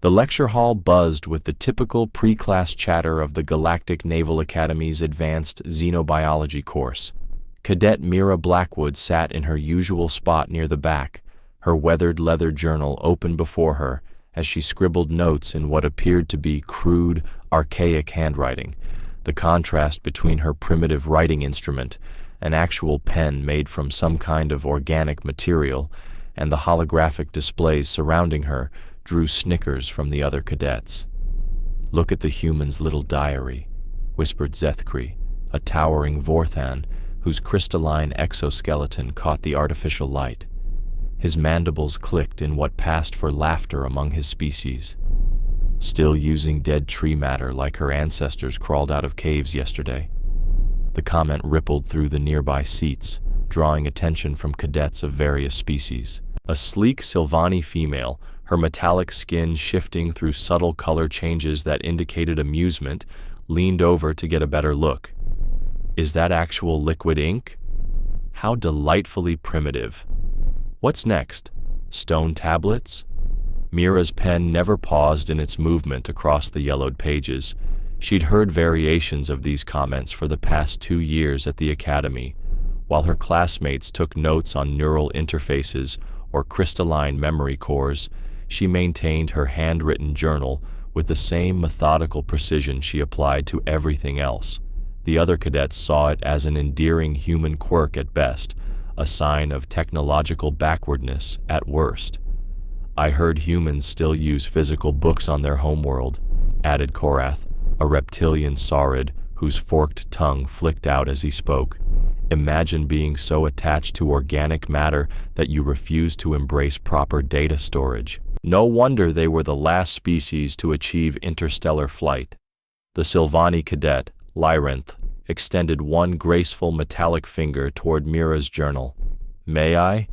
The lecture hall buzzed with the typical pre-class chatter of the Galactic Naval Academy's advanced xenobiology course. Cadet Mira Blackwood sat in her usual spot near the back, her weathered leather journal open before her as she scribbled notes in what appeared to be crude, archaic handwriting. The contrast between her primitive writing instrument, an actual pen made from some kind of organic material, and the holographic displays surrounding her drew snickers from the other cadets. "Look at the human's little diary," whispered Zethkri, a towering Vorthan whose crystalline exoskeleton caught the artificial light. His mandibles clicked in what passed for laughter among his species. "Still using dead tree matter like her ancestors crawled out of caves yesterday." The comment rippled through the nearby seats, drawing attention from cadets of various species. A sleek Sylvani female, her metallic skin shifting through subtle color changes that indicated amusement, leaned over to get a better look. "Is that actual liquid ink? How delightfully primitive. What's next? Stone tablets?" Mira's pen never paused in its movement across the yellowed pages. She'd heard variations of these comments for the past 2 years at the academy, while her classmates took notes on neural interfaces or crystalline memory cores. She maintained her handwritten journal with the same methodical precision she applied to everything else. The other cadets saw it as an endearing human quirk at best, a sign of technological backwardness at worst. "I heard humans still use physical books on their homeworld," added Korath, a reptilian saurid whose forked tongue flicked out as he spoke. "Imagine being so attached to organic matter that you refuse to embrace proper data storage. No wonder they were the last species to achieve interstellar flight." The Sylvani cadet, Lyranth, extended one graceful metallic finger toward Mira's journal. "May I?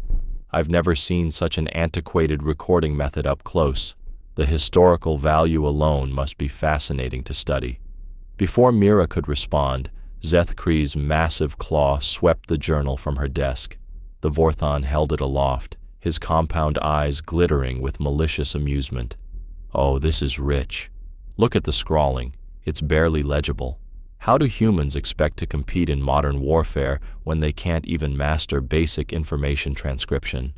I've never seen such an antiquated recording method up close. The historical value alone must be fascinating to study." Before Mira could respond, Zethkri's massive claw swept the journal from her desk. The Vorthon held it aloft, his compound eyes glittering with malicious amusement. "Oh, this is rich. Look at the scrawling. It's barely legible. How do humans expect to compete in modern warfare when they can't even master basic information transcription?"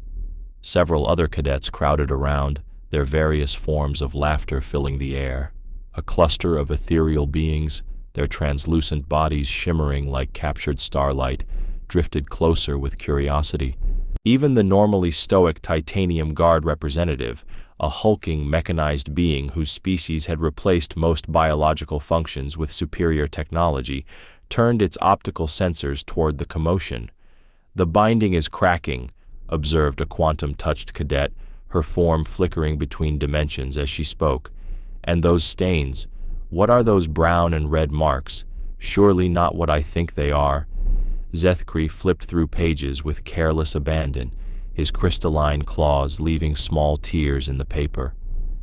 Several other cadets crowded around, their various forms of laughter filling the air. A cluster of ethereal beings, their translucent bodies shimmering like captured starlight, drifted closer with curiosity. Even the normally stoic Titanium Guard representative, a hulking mechanized being whose species had replaced most biological functions with superior technology, turned its optical sensors toward the commotion. "The binding is cracking," observed a quantum-touched cadet, her form flickering between dimensions as she spoke. "And those stains, what are those brown and red marks? Surely not what I think they are." Zethkri flipped through pages with careless abandon, his crystalline claws leaving small tears in the paper.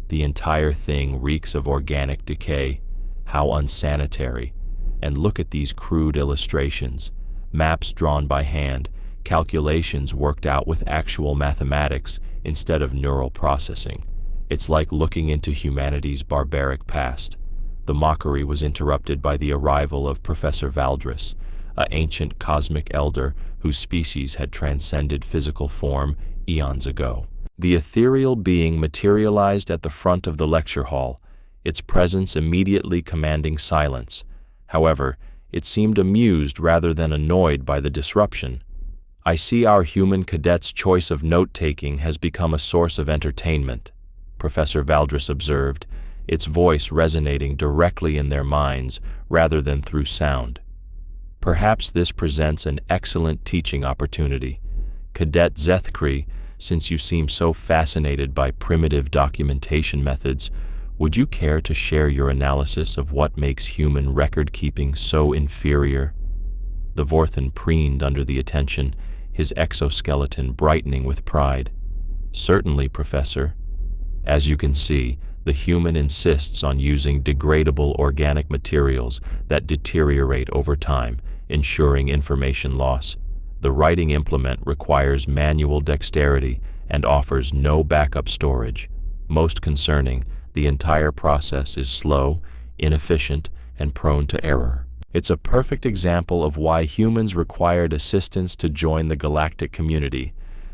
"The entire thing reeks of organic decay. How unsanitary. And look at these crude illustrations. Maps drawn by hand, calculations worked out with actual mathematics instead of neural processing. It's like looking into humanity's barbaric past." The mockery was interrupted by the arrival of Professor Valdris, an ancient cosmic elder whose species had transcended physical form eons ago. The ethereal being materialized at the front of the lecture hall, its presence immediately commanding silence. However, it seemed amused rather than annoyed by the disruption. "I see our human cadets' choice of note-taking has become a source of entertainment," Professor Valdris observed, its voice resonating directly in their minds rather than through sound. "Perhaps this presents an excellent teaching opportunity. Cadet Zethkri, since you seem so fascinated by primitive documentation methods, would you care to share your analysis of what makes human record-keeping so inferior?" The Vorthan preened under the attention, his exoskeleton brightening with pride. "Certainly, Professor. As you can see, the human insists on using degradable organic materials that deteriorate over time, ensuring information loss. The writing implement requires manual dexterity and offers no backup storage. Most concerning, The entire process is slow, inefficient, and prone to error. It's a perfect example of why humans required assistance to join the galactic community.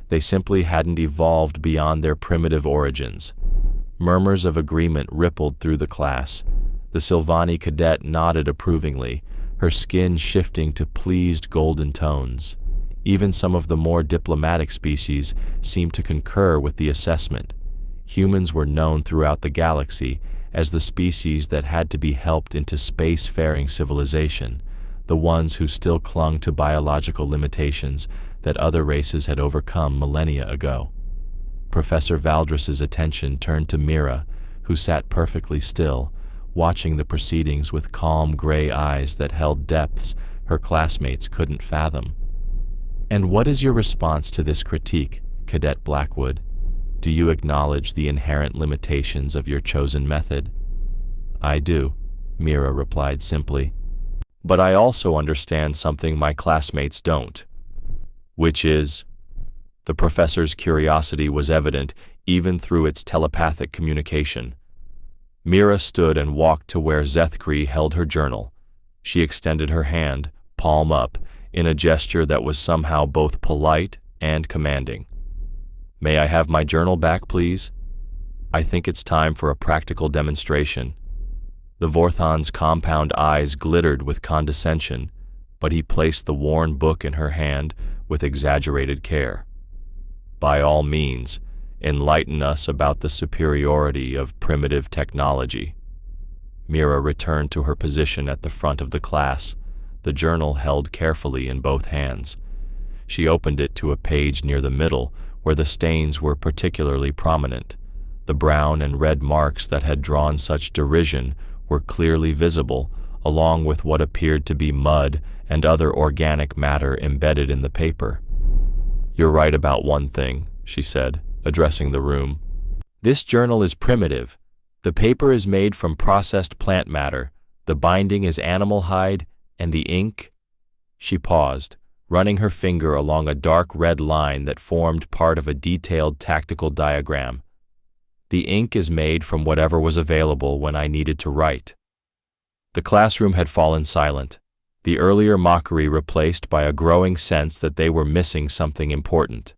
They simply hadn't evolved beyond their primitive origins. Murmurs of agreement rippled through the class. The Sylvani cadet nodded approvingly, her skin shifting to pleased golden tones. Even some of the more diplomatic species seemed to concur with the assessment. Humans were known throughout the galaxy as the species that had to be helped into space-faring civilization, the ones who still clung to biological limitations that other races had overcome millennia ago. Professor Valdris's attention turned to Mira, who sat perfectly still, watching the proceedings with calm gray eyes that held depths her classmates couldn't fathom. "And what is your response to this critique, Cadet Blackwood? Do you acknowledge the inherent limitations of your chosen method?" "I do," Mira replied simply. "But I also understand something my classmates don't." "Which is?" The professor's curiosity was evident even through its telepathic communication. Mira stood and walked to where Zethkri held her journal. She extended her hand, palm up, in a gesture that was somehow both polite and commanding. "May I have my journal back, please? I think it's time for a practical demonstration." The Vorthon's compound eyes glittered with condescension, but he placed the worn book in her hand with exaggerated care. "By all means, enlighten us about the superiority of primitive technology." Mira returned to her position at the front of the class, the journal held carefully in both hands. She opened it to a page near the middle where the stains were particularly prominent. The brown and red marks that had drawn such derision were clearly visible, along with what appeared to be mud and other organic matter embedded in the paper. "You're right about one thing," she said, addressing the room. "This journal is primitive. The paper is made from processed plant matter, the binding is animal hide, and the ink—" She paused, running her finger along a dark red line that formed part of a detailed tactical diagram. "The ink is made from whatever was available when I needed to write." The classroom had fallen silent, the earlier mockery replaced by a growing sense that they were missing something important.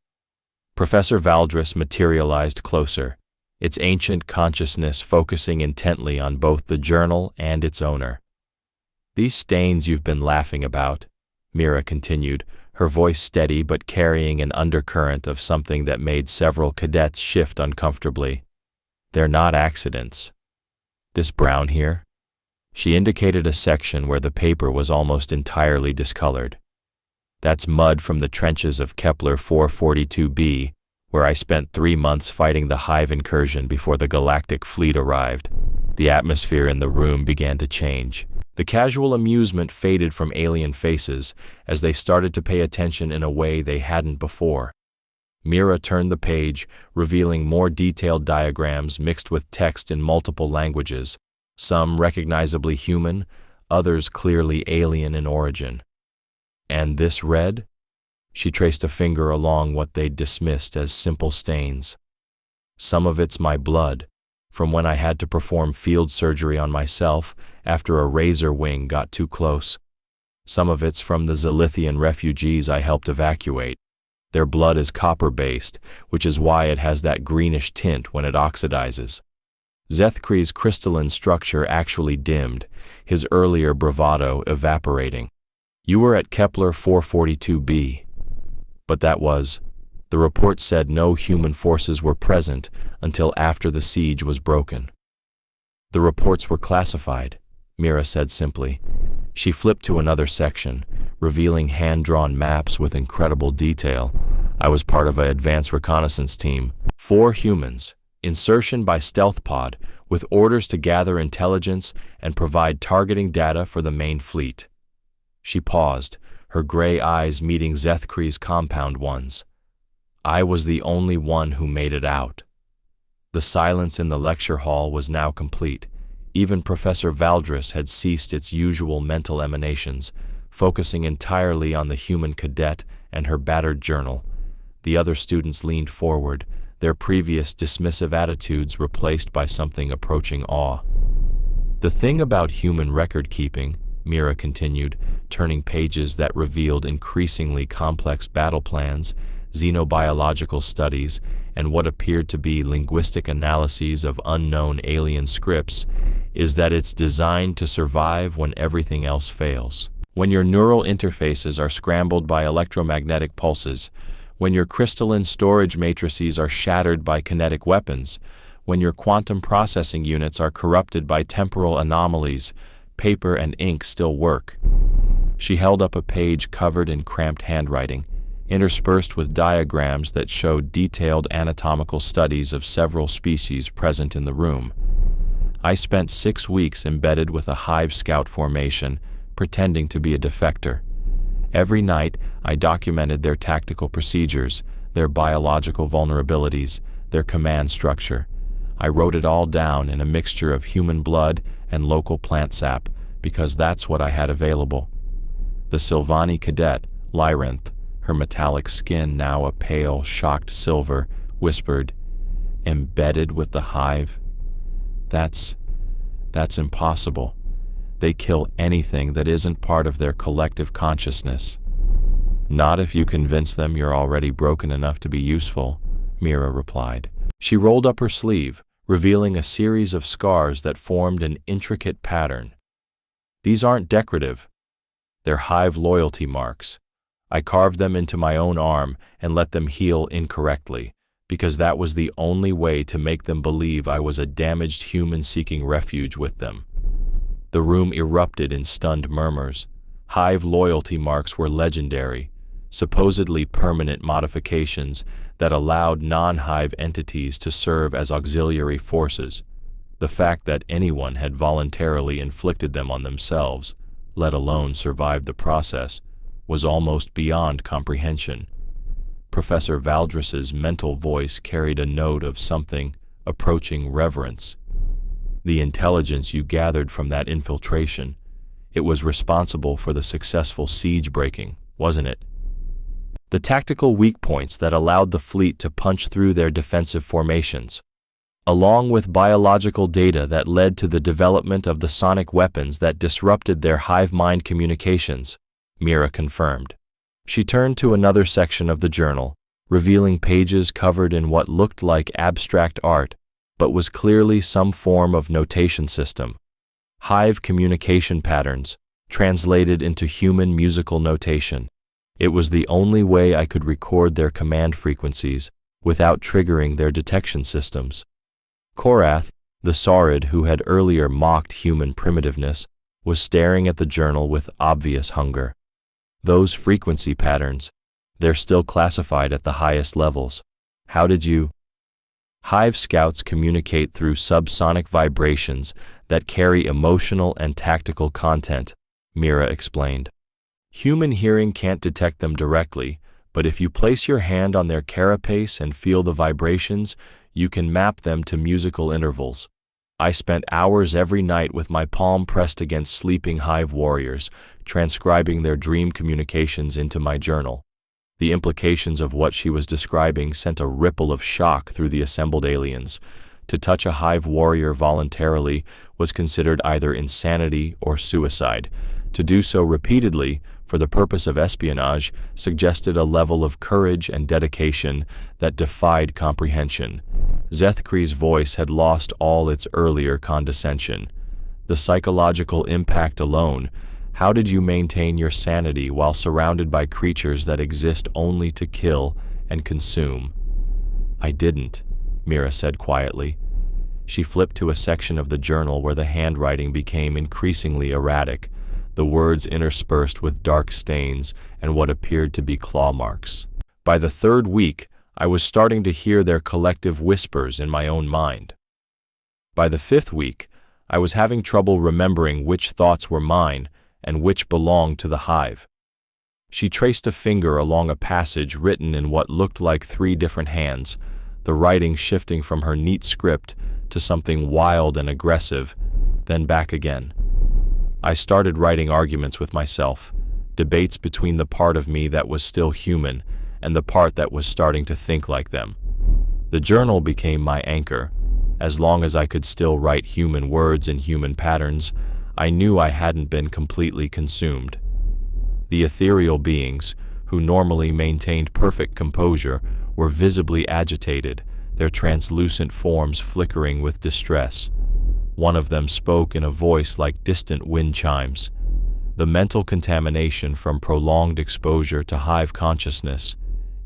Professor Valdris materialized closer, its ancient consciousness focusing intently on both the journal and its owner. "These stains you've been laughing about," Mira continued, her voice steady but carrying an undercurrent of something that made several cadets shift uncomfortably. "They're not accidents. This brown here?" She indicated a section where the paper was almost entirely discolored. "That's mud from the trenches of Kepler 442b, where I spent 3 months fighting the Hive incursion before the galactic fleet arrived." The atmosphere in the room began to change. The casual amusement faded from alien faces as they started to pay attention in a way they hadn't before. Mira turned the page, revealing more detailed diagrams mixed with text in multiple languages, some recognizably human, others clearly alien in origin. "And this red?" She traced a finger along what they'd dismissed as simple stains. "Some of it's my blood, from when I had to perform field surgery on myself after a razor wing got too close. Some of it's from the Zilithian refugees I helped evacuate. Their blood is copper-based, which is why it has that greenish tint when it oxidizes." Zethkri's crystalline structure actually dimmed, his earlier bravado evaporating. "You were at Kepler 442b. But that was, the report said no human forces were present until after the siege was broken." "The reports were classified," Mira said simply. She flipped to another section, revealing hand-drawn maps with incredible detail. "I was part of an advanced reconnaissance team. 4 humans, insertion by stealth pod, with orders to gather intelligence and provide targeting data for the main fleet." She paused, her gray eyes meeting Zethkri's compound ones. "I was the only one who made it out." The silence in the lecture hall was now complete. Even Professor Valdris had ceased its usual mental emanations, focusing entirely on the human cadet and her battered journal. The other students leaned forward, their previous dismissive attitudes replaced by something approaching awe. The thing about human record-keeping, Mira continued, turning pages that revealed increasingly complex battle plans, xenobiological studies, and what appeared to be linguistic analyses of unknown alien scripts, is that it's designed to survive when everything else fails. When your neural interfaces are scrambled by electromagnetic pulses, when your crystalline storage matrices are shattered by kinetic weapons, when your quantum processing units are corrupted by temporal anomalies, paper and ink still work. She held up a page covered in cramped handwriting, interspersed with diagrams that showed detailed anatomical studies of several species present in the room. I spent 6 weeks embedded with a hive scout formation, pretending to be a defector. Every night, I documented their tactical procedures, their biological vulnerabilities, their command structure. I wrote it all down in a mixture of human blood and local plant sap, because that's what I had available. The Sylvani cadet, Lyrinth, her metallic skin now a pale, shocked silver, whispered, "Embedded with the hive? That's impossible. They kill anything that isn't part of their collective consciousness." "Not if you convince them you're already broken enough to be useful," Mira replied. She rolled up her sleeve, revealing a series of scars that formed an intricate pattern. "These aren't decorative. They're hive loyalty marks. I carved them into my own arm and let them heal incorrectly, because that was the only way to make them believe I was a damaged human seeking refuge with them." The room erupted in stunned murmurs. Hive loyalty marks were legendary, supposedly permanent modifications that allowed non-hive entities to serve as auxiliary forces. The fact that anyone had voluntarily inflicted them on themselves, let alone survived the process, was almost beyond comprehension. Professor Valdris's mental voice carried a note of something approaching reverence. "The intelligence you gathered from that infiltration, it was responsible for the successful siege breaking, wasn't it? The tactical weak points that allowed the fleet to punch through their defensive formations, along with biological data that led to the development of the sonic weapons that disrupted their hive mind communications," Mira confirmed. She turned to another section of the journal, revealing pages covered in what looked like abstract art, but was clearly some form of notation system. Hive communication patterns, translated into human musical notation. It was the only way I could record their command frequencies without triggering their detection systems. Korath, the Saurid who had earlier mocked human primitiveness, was staring at the journal with obvious hunger. "Those frequency patterns, they're still classified at the highest levels. How did you—" "Hive scouts communicate through subsonic vibrations that carry emotional and tactical content," Mira explained. "Human hearing can't detect them directly, but if you place your hand on their carapace and feel the vibrations, you can map them to musical intervals. I spent hours every night with my palm pressed against sleeping hive warriors, transcribing their dream communications into my journal." The implications of what she was describing sent a ripple of shock through the assembled aliens. To touch a hive warrior voluntarily was considered either insanity or suicide. To do so repeatedly, for the purpose of espionage, suggested a level of courage and dedication that defied comprehension. Zethkri's voice had lost all its earlier condescension. "The psychological impact alone. How did you maintain your sanity while surrounded by creatures that exist only to kill and consume?" "I didn't," Mira said quietly. She flipped to a section of the journal where the handwriting became increasingly erratic, the words interspersed with dark stains and what appeared to be claw marks. "By the 3rd week, I was starting to hear their collective whispers in my own mind. By the 5th week, I was having trouble remembering which thoughts were mine and which belonged to the hive." She traced a finger along a passage written in what looked like 3 different hands, the writing shifting from her neat script to something wild and aggressive, then back again. I started writing arguments with myself, debates between the part of me that was still human and the part that was starting to think like them. The journal became my anchor. As long as I could still write human words in human patterns, I knew I hadn't been completely consumed. The ethereal beings, who normally maintained perfect composure, were visibly agitated, their translucent forms flickering with distress. One of them spoke in a voice like distant wind chimes. The mental contamination from prolonged exposure to hive consciousness,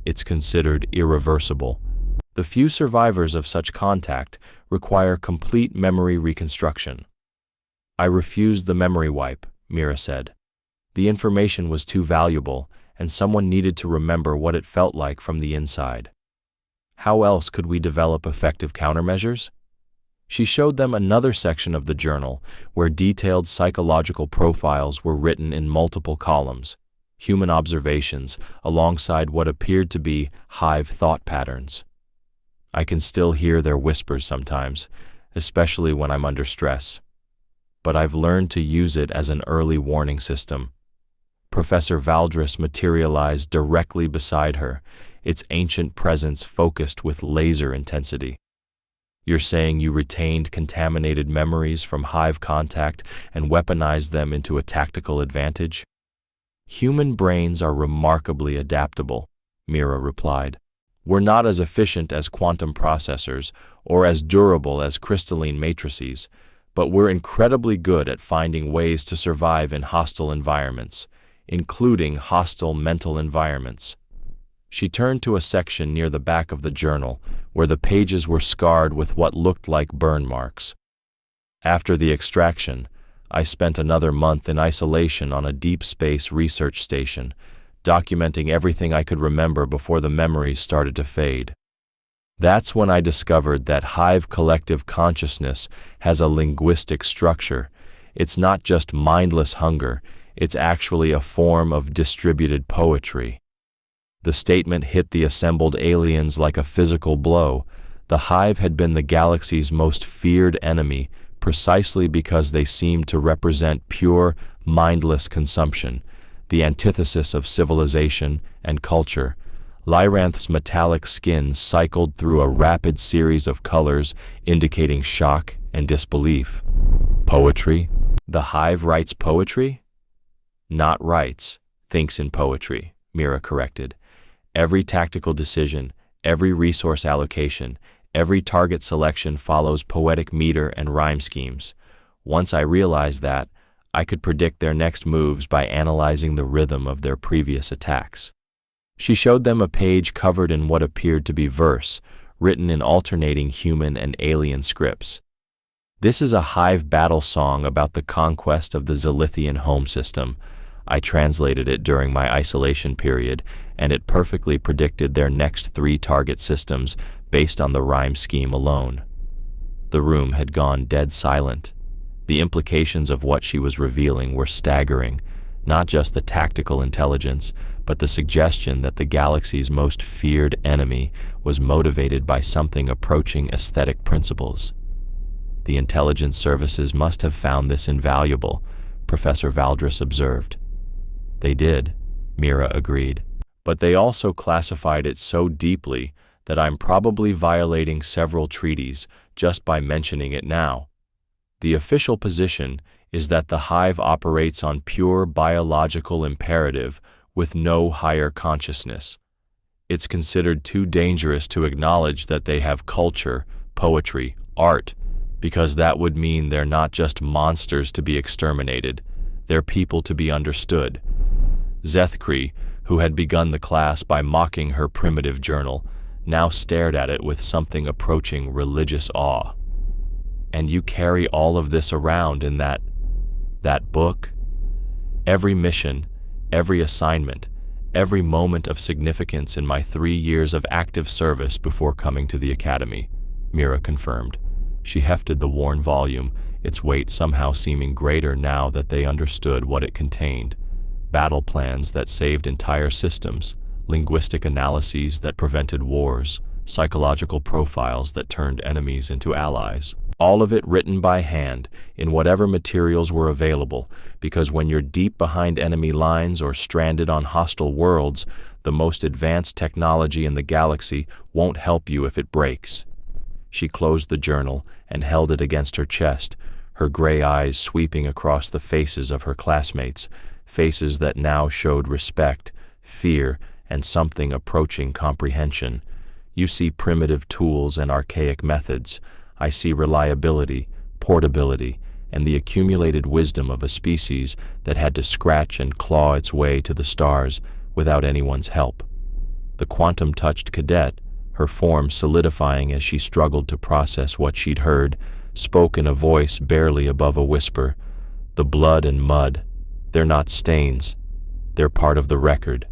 it's considered irreversible. The few survivors of such contact require complete memory reconstruction. I refused the memory wipe, Mira said. The information was too valuable, and someone needed to remember what it felt like from the inside. How else could we develop effective countermeasures? She showed them another section of the journal where detailed psychological profiles were written in multiple columns, human observations alongside what appeared to be hive thought patterns. I can still hear their whispers sometimes, especially when I'm under stress. But I've learned to use it as an early warning system. Professor Valdris materialized directly beside her, its ancient presence focused with laser intensity. You're saying you retained contaminated memories from hive contact and weaponized them into a tactical advantage? Human brains are remarkably adaptable, Mira replied. We're not as efficient as quantum processors or as durable as crystalline matrices, but we're incredibly good at finding ways to survive in hostile environments, including hostile mental environments. She turned to a section near the back of the journal where the pages were scarred with what looked like burn marks. After the extraction, I spent another month in isolation on a deep space research station, documenting everything I could remember before the memories started to fade. That's when I discovered that hive collective consciousness has a linguistic structure. It's not just mindless hunger, it's actually a form of distributed poetry. The statement hit the assembled aliens like a physical blow. The hive had been the galaxy's most feared enemy precisely because they seemed to represent pure, mindless consumption, the antithesis of civilization and culture. Lyranth's metallic skin cycled through a rapid series of colors indicating shock and disbelief. Poetry? The hive writes poetry? Not writes, thinks in poetry, Mira corrected. Every tactical decision, every resource allocation, every target selection follows poetic meter and rhyme schemes. Once I realized that, I could predict their next moves by analyzing the rhythm of their previous attacks. She showed them a page covered in what appeared to be verse, written in alternating human and alien scripts. This is a hive battle song about the conquest of the Zilithian home system. I translated it during my isolation period, and it perfectly predicted their next 3 target systems based on the rhyme scheme alone. The room had gone dead silent. The implications of what she was revealing were staggering, not just the tactical intelligence, but the suggestion that the galaxy's most feared enemy was motivated by something approaching aesthetic principles. The intelligence services must have found this invaluable, Professor Valdris observed. They did, Mira agreed. But they also classified it so deeply that I'm probably violating several treaties just by mentioning it now. The official position is that the hive operates on pure biological imperative with no higher consciousness. It's considered too dangerous to acknowledge that they have culture, poetry, art, because that would mean they're not just monsters to be exterminated, they're people to be understood. Zethkri, who had begun the class by mocking her primitive journal, now stared at it with something approaching religious awe. And you carry all of this around in that book? Every mission, every assignment, every moment of significance in my 3 years of active service before coming to the academy, Mira confirmed. She hefted the worn volume, its weight somehow seeming greater now that they understood what it contained. Battle plans that saved entire systems, linguistic analyses that prevented wars, psychological profiles that turned enemies into allies. All of it written by hand, in whatever materials were available, because when you're deep behind enemy lines or stranded on hostile worlds, The most advanced technology in the galaxy won't help you if it breaks." She closed the journal and held it against her chest, her gray eyes sweeping across the faces of her classmates, faces that now showed respect, fear, and something approaching comprehension. "You see primitive tools and archaic methods. I see reliability, portability, and the accumulated wisdom of a species that had to scratch and claw its way to the stars without anyone's help." The quantum-touched cadet, her form solidifying as she struggled to process what she'd heard, spoke in a voice barely above a whisper. "The blood and mud, they're not stains. They're part of the record.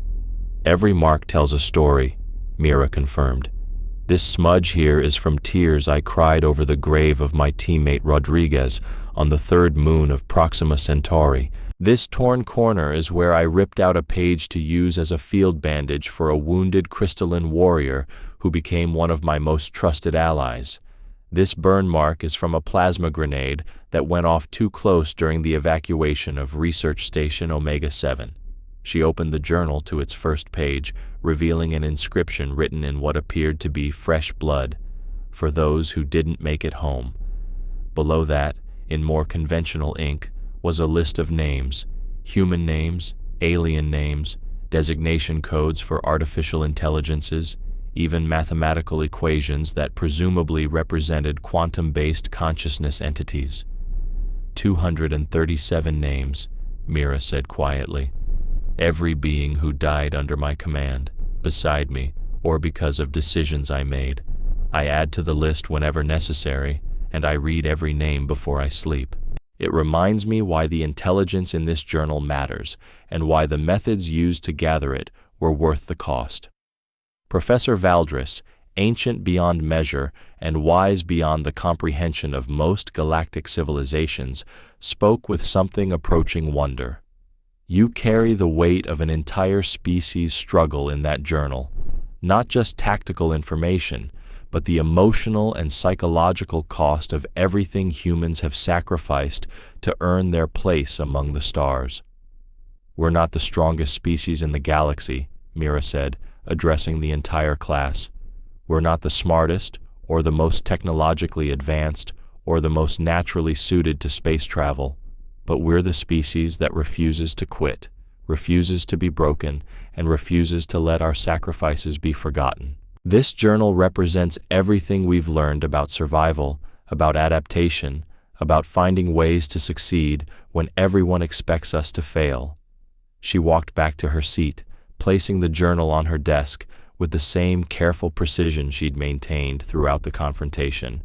Every mark tells a story," Mira confirmed. "This smudge here is from tears I cried over the grave of my teammate Rodriguez on the third moon of Proxima Centauri. This torn corner is where I ripped out a page to use as a field bandage for a wounded crystalline warrior who became one of my most trusted allies. This burn mark is from a plasma grenade that went off too close during the evacuation of Research Station Omega-7. She opened the journal to its first page, revealing an inscription written in what appeared to be fresh blood, "For those who didn't make it home." Below that, in more conventional ink, was a list of names, human names, alien names, designation codes for artificial intelligences, even mathematical equations that presumably represented quantum-based consciousness entities. 237 names, Mira said quietly. "Every being who died under my command, beside me, or because of decisions I made. I add to the list whenever necessary, and I read every name before I sleep. It reminds me why the intelligence in this journal matters, and why the methods used to gather it were worth the cost." Professor Valdris, ancient beyond measure and wise beyond the comprehension of most galactic civilizations, spoke with something approaching wonder. "You carry the weight of an entire species' struggle in that journal, not just tactical information, but the emotional and psychological cost of everything humans have sacrificed to earn their place among the stars." "We're not the strongest species in the galaxy," Mira said, addressing the entire class. "We're not the smartest, or the most technologically advanced, or the most naturally suited to space travel, but we're the species that refuses to quit, refuses to be broken, and refuses to let our sacrifices be forgotten. This journal represents everything we've learned about survival, about adaptation, about finding ways to succeed when everyone expects us to fail." She walked back to her seat, placing the journal on her desk with the same careful precision she'd maintained throughout the confrontation.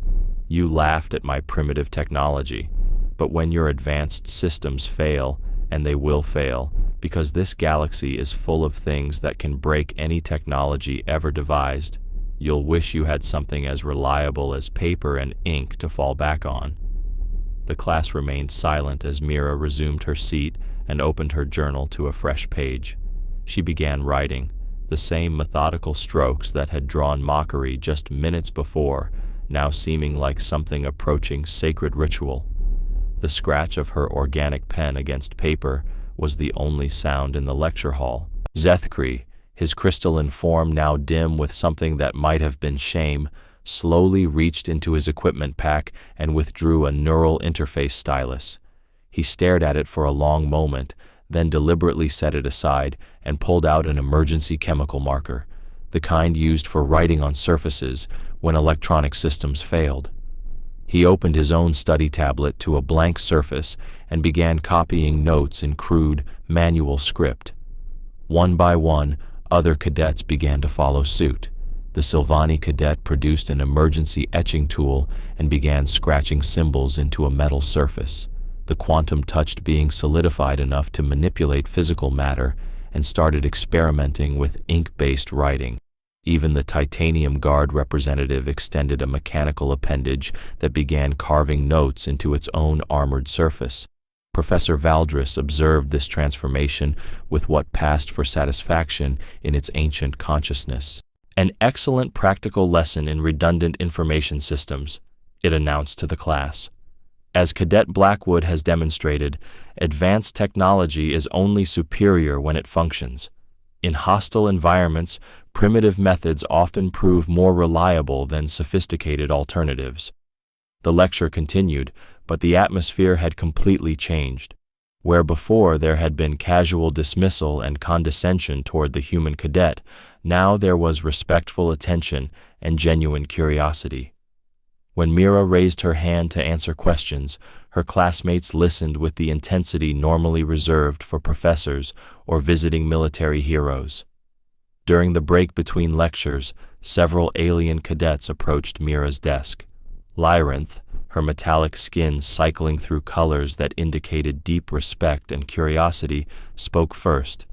"You laughed at my primitive technology, but when your advanced systems fail, and they will fail, because this galaxy is full of things that can break any technology ever devised, you'll wish you had something as reliable as paper and ink to fall back on." The class remained silent as Mira resumed her seat and opened her journal to a fresh page. She began writing, the same methodical strokes that had drawn mockery just minutes before, now seeming like something approaching sacred ritual. The scratch of her organic pen against paper was the only sound in the lecture hall. Zethkri, his crystalline form now dim with something that might have been shame, slowly reached into his equipment pack and withdrew a neural interface stylus. He stared at it for a long moment, then deliberately set it aside and pulled out an emergency chemical marker, the kind used for writing on surfaces when electronic systems failed. He opened his own study tablet to a blank surface and began copying notes in crude, manual script. One by one, other cadets began to follow suit. The Silvani cadet produced an emergency etching tool and began scratching symbols into a metal surface, the quantum-touched being solidified enough to manipulate physical matter, and started experimenting with ink-based writing. Even the titanium guard representative extended a mechanical appendage that began carving notes into its own armored surface. Professor Valdris observed this transformation with what passed for satisfaction in its ancient consciousness. "An excellent practical lesson in redundant information systems," it announced to the class. "As Cadet Blackwood has demonstrated, advanced technology is only superior when it functions. In hostile environments, primitive methods often prove more reliable than sophisticated alternatives. The lecture continued, but the atmosphere had completely changed. Where before there had been casual dismissal and condescension toward the human cadet, now there was respectful attention and genuine curiosity. When Mira raised her hand to answer questions, her classmates listened with the intensity normally reserved for professors or visiting military heroes. During the break between lectures, several alien cadets approached Mira's desk. Lyrinth, her metallic skin cycling through colors that indicated deep respect and curiosity, spoke first.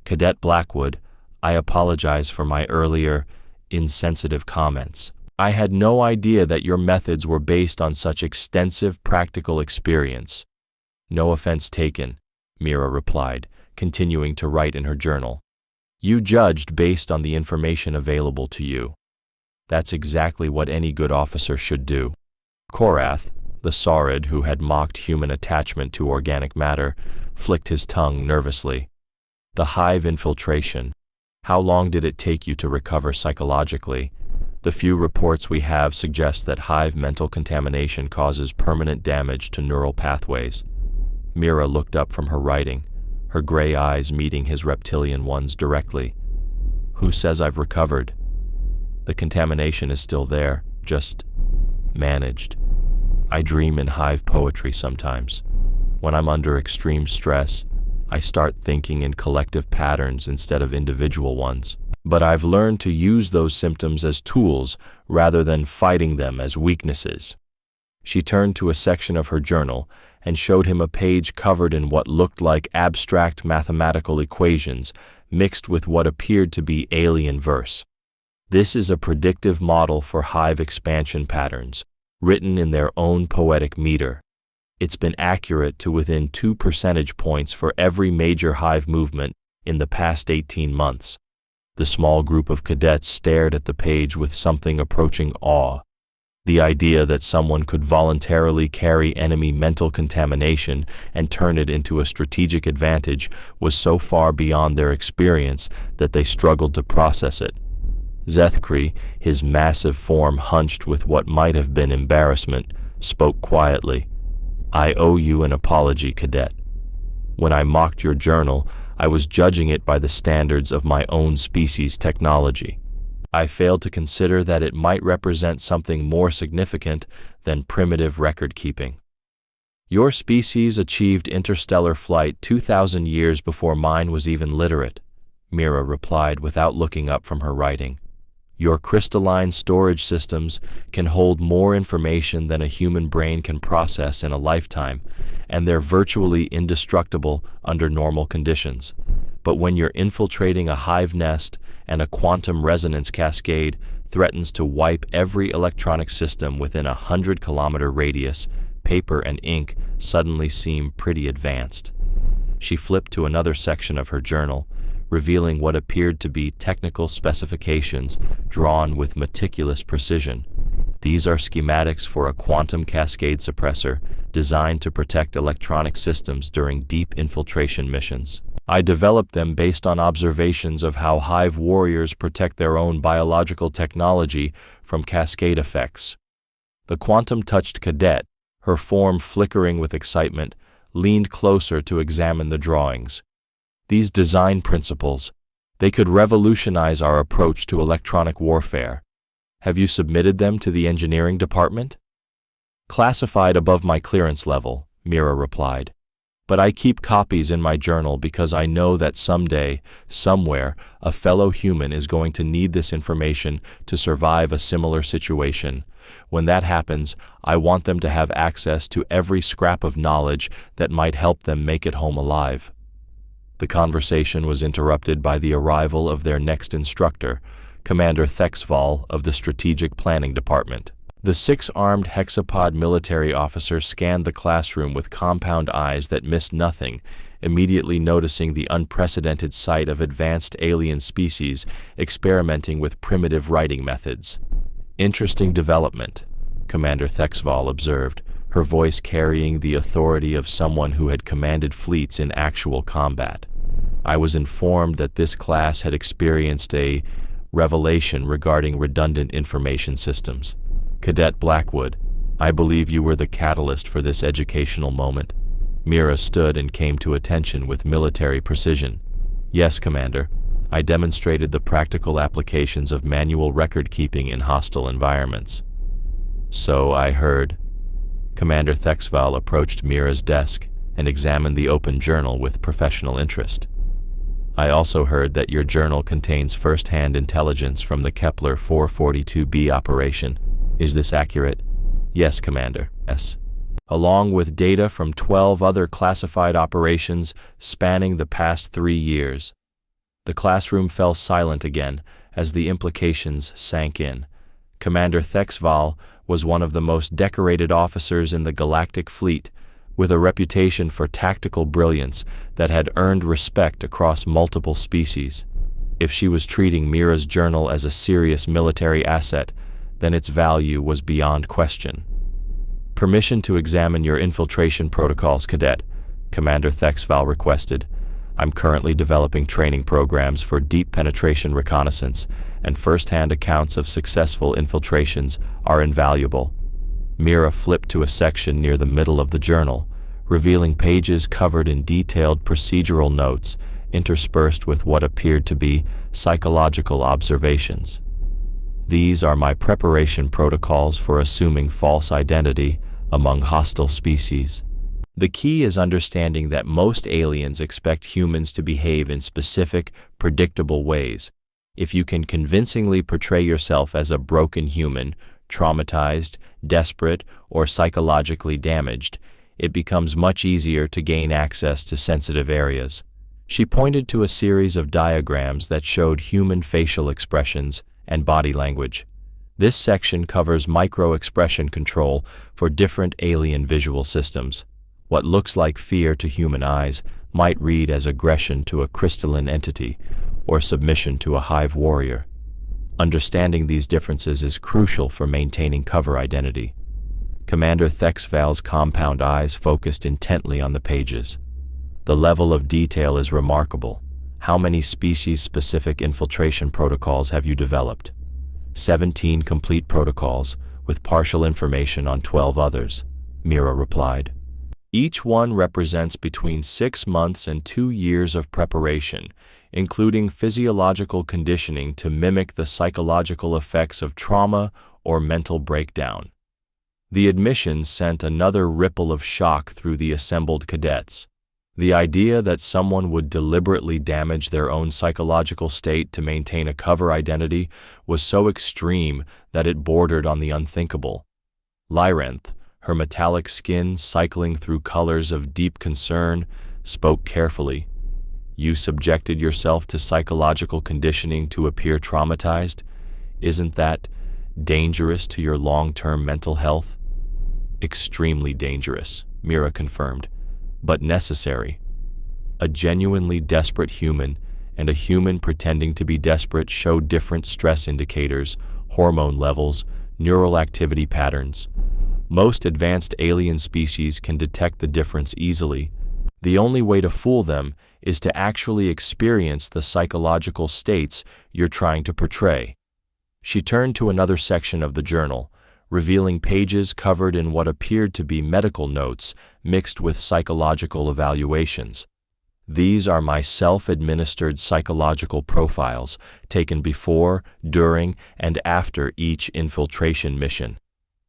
"Cadet Blackwood, I apologize for my earlier, insensitive comments. I had no idea that your methods were based on such extensive practical experience." "No offense taken," Mira replied, continuing to write in her journal. "You judged based on the information available to you. That's exactly what any good officer should do." Korath, the Saurid who had mocked human attachment to organic matter, flicked his tongue nervously. "The hive infiltration. How long did it take you to recover psychologically? The few reports we have suggest that hive mental contamination causes permanent damage to neural pathways." Mira looked up from her writing, her gray eyes meeting his reptilian ones directly. "Who says I've recovered? The contamination is still there, just managed. I dream in hive poetry sometimes. When I'm under extreme stress, I start thinking in collective patterns instead of individual ones. But I've learned to use those symptoms as tools rather than fighting them as weaknesses." She turned to a section of her journal and showed him a page covered in what looked like abstract mathematical equations mixed with what appeared to be alien verse. "This is a predictive model for hive expansion patterns, written in their own poetic meter. It's been accurate to within 2 percentage points for every major hive movement in the past 18 months. The small group of cadets stared at the page with something approaching awe. The idea that someone could voluntarily carry enemy mental contamination and turn it into a strategic advantage was so far beyond their experience that they struggled to process it. Zethkri, his massive form hunched with what might have been embarrassment, spoke quietly. "I owe you an apology, cadet. When I mocked your journal, I was judging it by the standards of my own species' technology. I failed to consider that it might represent something more significant than primitive record-keeping. Your species achieved interstellar flight 2,000 years before mine was even literate," Mira replied without looking up from her writing. "Your crystalline storage systems can hold more information than a human brain can process in a lifetime, and they're virtually indestructible under normal conditions. But when you're infiltrating a hive nest and a quantum resonance cascade threatens to wipe every electronic system within a 100-kilometer radius, paper and ink suddenly seem pretty advanced." She flipped to another section of her journal, revealing what appeared to be technical specifications drawn with meticulous precision. "These are schematics for a quantum cascade suppressor designed to protect electronic systems during deep infiltration missions. I developed them based on observations of how hive warriors protect their own biological technology from cascade effects." The quantum-touched cadet, her form flickering with excitement, leaned closer to examine the drawings. "These design principles, they could revolutionize our approach to electronic warfare. Have you submitted them to the engineering department?" "Classified above my clearance level," Mira replied. "But I keep copies in my journal because I know that someday, somewhere, a fellow human is going to need this information to survive a similar situation. When that happens, I want them to have access to every scrap of knowledge that might help them make it home alive." The conversation was interrupted by the arrival of their next instructor, Commander Thexval of the Strategic Planning Department. The 6-armed hexapod military officer scanned the classroom with compound eyes that missed nothing, immediately noticing the unprecedented sight of advanced alien species experimenting with primitive writing methods. "Interesting development," Commander Thexval observed, her voice carrying the authority of someone who had commanded fleets in actual combat. I was informed that this class had experienced a revelation regarding redundant information systems. Cadet Blackwood, I believe you were the catalyst for this educational moment. Mira stood and came to attention with military precision. Yes, Commander. I demonstrated the practical applications of manual record-keeping in hostile environments. So I heard. Commander Thexval approached Mira's desk and examined the open journal with professional interest. I also heard that your journal contains first-hand intelligence from the Kepler 442b operation. Is this accurate? Yes, Commander. Yes. Along with data from 12 other classified operations spanning the past 3 years. The classroom fell silent again as the implications sank in. Commander Thexval was one of the most decorated officers in the Galactic Fleet, with a reputation for tactical brilliance that had earned respect across multiple species. If she was treating Mira's journal as a serious military asset, then its value was beyond question. Permission to examine your infiltration protocols, Cadet, Commander Thexval requested. I'm currently developing training programs for deep penetration reconnaissance, and first-hand accounts of successful infiltrations are invaluable. Mira flipped to a section near the middle of the journal, revealing pages covered in detailed procedural notes interspersed with what appeared to be psychological observations. These are my preparation protocols for assuming false identity among hostile species. The key is understanding that most aliens expect humans to behave in specific, predictable ways. If you can convincingly portray yourself as a broken human, traumatized, desperate, or psychologically damaged, it becomes much easier to gain access to sensitive areas. She pointed to a series of diagrams that showed human facial expressions and body language. This section covers micro-expression control for different alien visual systems. What looks like fear to human eyes might read as aggression to a crystalline entity or submission to a hive warrior. Understanding these differences is crucial for maintaining cover identity. Commander Thexval's compound eyes focused intently on the pages. The level of detail is remarkable. How many species-specific infiltration protocols have you developed? 17 complete protocols, with partial information on 12 others, Mira replied. Each one represents between 6 months and 2 years of preparation, including physiological conditioning to mimic the psychological effects of trauma or mental breakdown. The admission sent another ripple of shock through the assembled cadets. The idea that someone would deliberately damage their own psychological state to maintain a cover identity was so extreme that it bordered on the unthinkable. Lyranth, her metallic skin cycling through colors of deep concern, spoke carefully. You subjected yourself to psychological conditioning to appear traumatized? Isn't that dangerous to your long-term mental health? Extremely dangerous, Mira confirmed, but necessary. A genuinely desperate human and a human pretending to be desperate show different stress indicators, hormone levels, neural activity patterns. Most advanced alien species can detect the difference easily. The only way to fool them is to actually experience the psychological states you're trying to portray. She turned to another section of the journal, revealing pages covered in what appeared to be medical notes mixed with psychological evaluations. These are my self-administered psychological profiles taken before, during, and after each infiltration mission.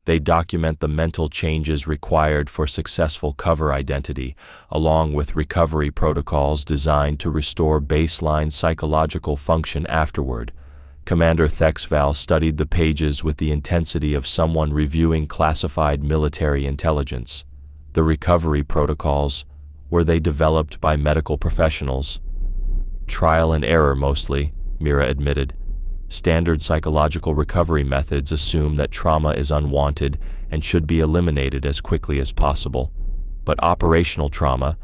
They document the mental changes required for successful cover identity, along with recovery protocols designed to restore baseline psychological function afterward. Commander Thexval studied the pages with the intensity of someone reviewing classified military intelligence. The recovery protocols, were they developed by medical professionals? Trial and error mostly, Mira admitted. Standard psychological recovery methods assume that trauma is unwanted and should be eliminated as quickly as possible. But operational trauma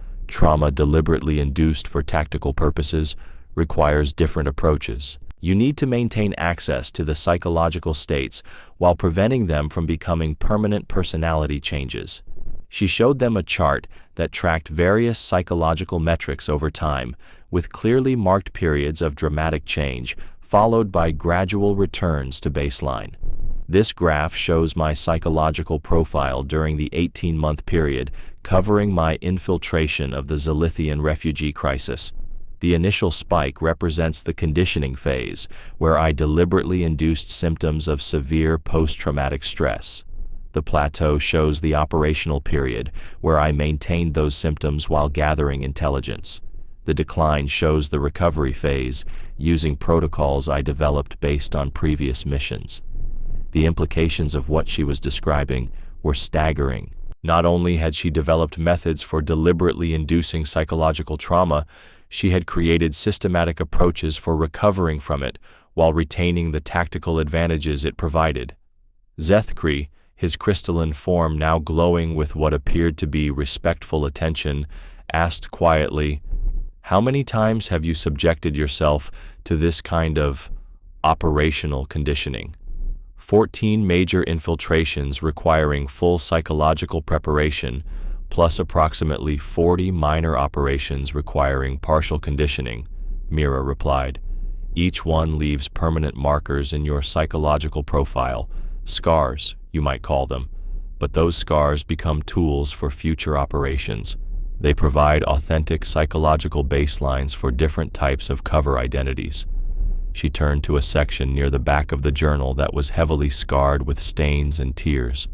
deliberately induced for tactical purposes, requires different approaches. You need to maintain access to the psychological states while preventing them from becoming permanent personality changes. She showed them a chart that tracked various psychological metrics over time, with clearly marked periods of dramatic change, followed by gradual returns to baseline. This graph shows my psychological profile during the 18-month period, covering my infiltration of the Zilithian refugee crisis. The initial spike represents the conditioning phase, where I deliberately induced symptoms of severe post-traumatic stress. The plateau shows the operational period, where I maintained those symptoms while gathering intelligence. The decline shows the recovery phase, using protocols I developed based on previous missions. The implications of what she was describing were staggering. Not only had she developed methods for deliberately inducing psychological trauma, she had created systematic approaches for recovering from it while retaining the tactical advantages it provided. Zethkri, his crystalline form now glowing with what appeared to be respectful attention, asked quietly, "How many times have you subjected yourself to this kind of operational conditioning?" 14 major infiltrations requiring full psychological preparation, plus approximately 40 minor operations requiring partial conditioning, Mira replied. Each one leaves permanent markers in your psychological profile, scars, you might call them, but those scars become tools for future operations. They provide authentic psychological baselines for different types of cover identities. She turned to a section near the back of the journal that was heavily scarred with stains and tears.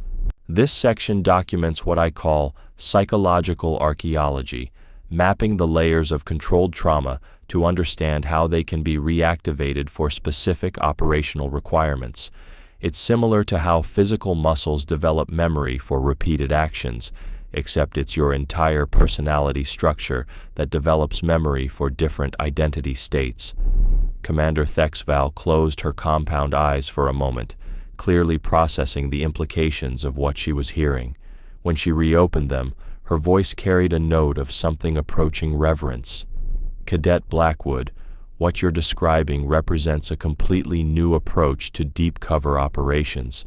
This section documents what I call psychological archaeology, mapping the layers of controlled trauma to understand how they can be reactivated for specific operational requirements. It's similar to how physical muscles develop memory for repeated actions, except it's your entire personality structure that develops memory for different identity states. Commander Thexval closed her compound eyes for a moment, clearly processing the implications of what she was hearing. When she reopened them, her voice carried a note of something approaching reverence. "Cadet Blackwood, what you're describing represents a completely new approach to deep cover operations.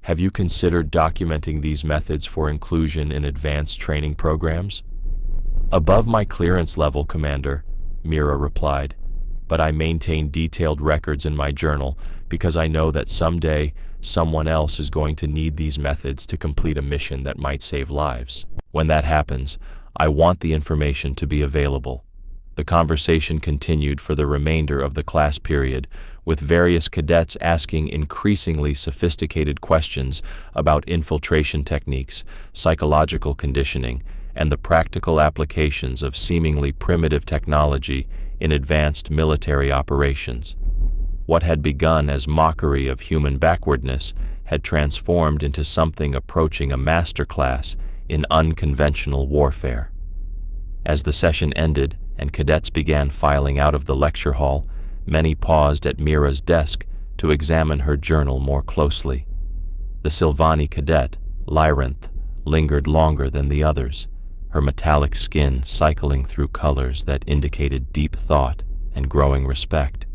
Have you considered documenting these methods for inclusion in advanced training programs?" "Above my clearance level, Commander," Mira replied, "but I maintain detailed records in my journal because I know that someday someone else is going to need these methods to complete a mission that might save lives. When that happens, I want the information to be available." The conversation continued for the remainder of the class period, with various cadets asking increasingly sophisticated questions about infiltration techniques, psychological conditioning, and the practical applications of seemingly primitive technology in advanced military operations. What had begun as mockery of human backwardness had transformed into something approaching a masterclass in unconventional warfare. As the session ended and cadets began filing out of the lecture hall, many paused at Mira's desk to examine her journal more closely. The Silvani cadet, Lyranth, lingered longer than the others, her metallic skin cycling through colors that indicated deep thought and growing respect.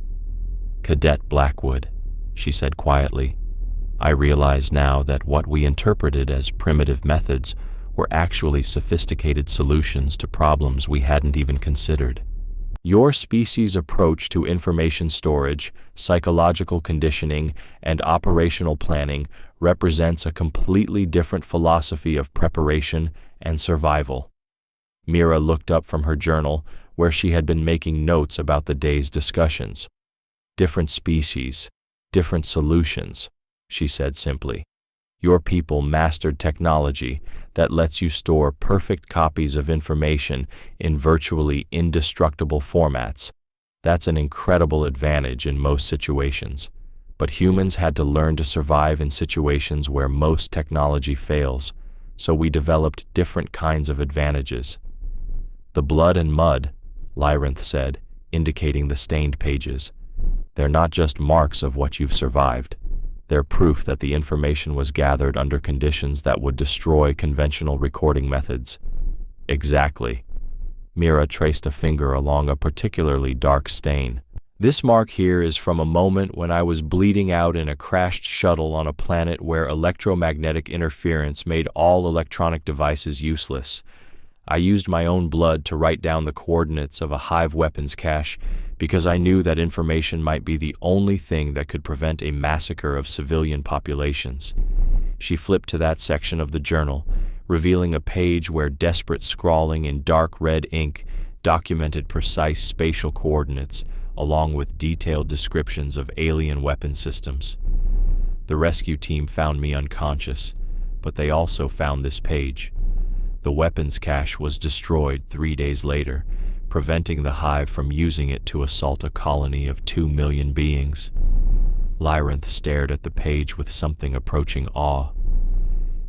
"Cadet Blackwood," she said quietly, "I realize now that what we interpreted as primitive methods were actually sophisticated solutions to problems we hadn't even considered. Your species' approach to information storage, psychological conditioning, and operational planning represents a completely different philosophy of preparation and survival." Mira looked up from her journal, where she had been making notes about the day's discussions. "Different species, different solutions," she said simply. "Your people mastered technology that lets you store perfect copies of information in virtually indestructible formats. That's an incredible advantage in most situations. But humans had to learn to survive in situations where most technology fails, so we developed different kinds of advantages." "The blood and mud," Lyranth said, indicating the stained pages. "They're not just marks of what you've survived. They're proof that the information was gathered under conditions that would destroy conventional recording methods." "Exactly." Mira traced a finger along a particularly dark stain. "This mark here is from a moment when I was bleeding out in a crashed shuttle on a planet where electromagnetic interference made all electronic devices useless. I used my own blood to write down the coordinates of a hive weapons cache because I knew that information might be the only thing that could prevent a massacre of civilian populations. She flipped to that section of the journal, revealing a page where desperate scrawling in dark red ink documented precise spatial coordinates along with detailed descriptions of alien weapon systems. The rescue team found me unconscious, but they also found this page. The weapons cache was destroyed 3 days later, preventing the hive from using it to assault a colony of 2 million beings. Lyranth stared at the page with something approaching awe.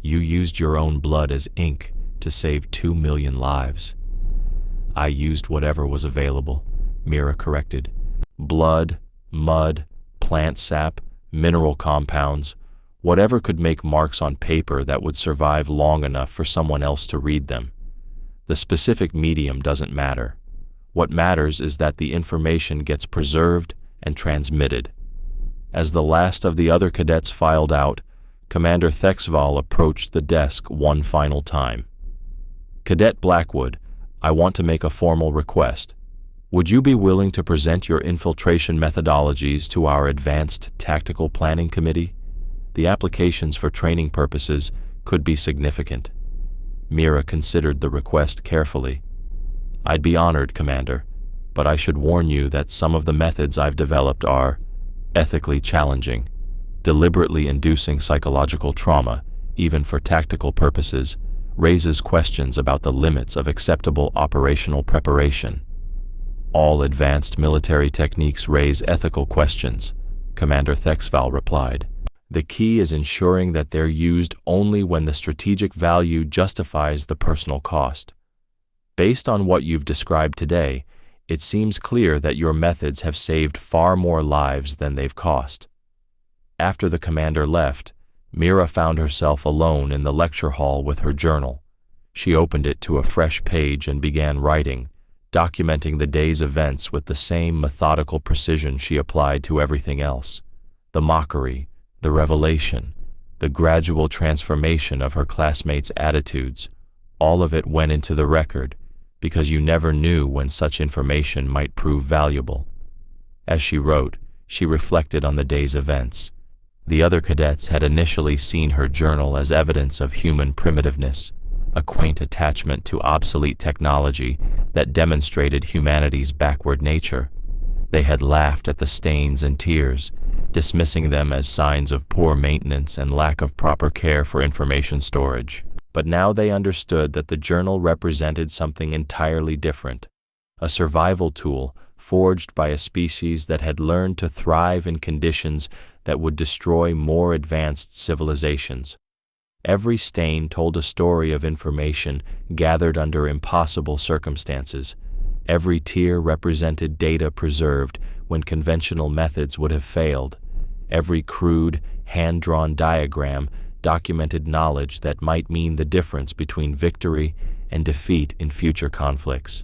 You used your own blood as ink to save 2 million lives. I used whatever was available, Mira corrected. Blood, mud, plant sap, mineral compounds, whatever could make marks on paper that would survive long enough for someone else to read them. The specific medium doesn't matter. What matters is that the information gets preserved and transmitted. As the last of the other cadets filed out, Commander Thexval approached the desk one final time. Cadet Blackwood, I want to make a formal request. Would you be willing to present your infiltration methodologies to our Advanced Tactical Planning Committee? The applications for training purposes could be significant. Mira considered the request carefully. I'd be honored, Commander, but I should warn you that some of the methods I've developed are ethically challenging. Deliberately inducing psychological trauma, even for tactical purposes, raises questions about the limits of acceptable operational preparation. All advanced military techniques raise ethical questions, Commander Thexval replied. The key is ensuring that they're used only when the strategic value justifies the personal cost. Based on what you've described today, it seems clear that your methods have saved far more lives than they've cost. After the commander left, Mira found herself alone in the lecture hall with her journal. She opened it to a fresh page and began writing, documenting the day's events with the same methodical precision she applied to everything else. The mockery, the revelation, the gradual transformation of her classmates' attitudes, all of it went into the record, because you never knew when such information might prove valuable. As she wrote, she reflected on the day's events. The other cadets had initially seen her journal as evidence of human primitiveness, a quaint attachment to obsolete technology that demonstrated humanity's backward nature. They had laughed at the stains and tears, dismissing them as signs of poor maintenance and lack of proper care for information storage. But now they understood that the journal represented something entirely different, a survival tool forged by a species that had learned to thrive in conditions that would destroy more advanced civilizations. Every stain told a story of information gathered under impossible circumstances. Every tear represented data preserved when conventional methods would have failed. Every crude, hand-drawn diagram documented knowledge that might mean the difference between victory and defeat in future conflicts.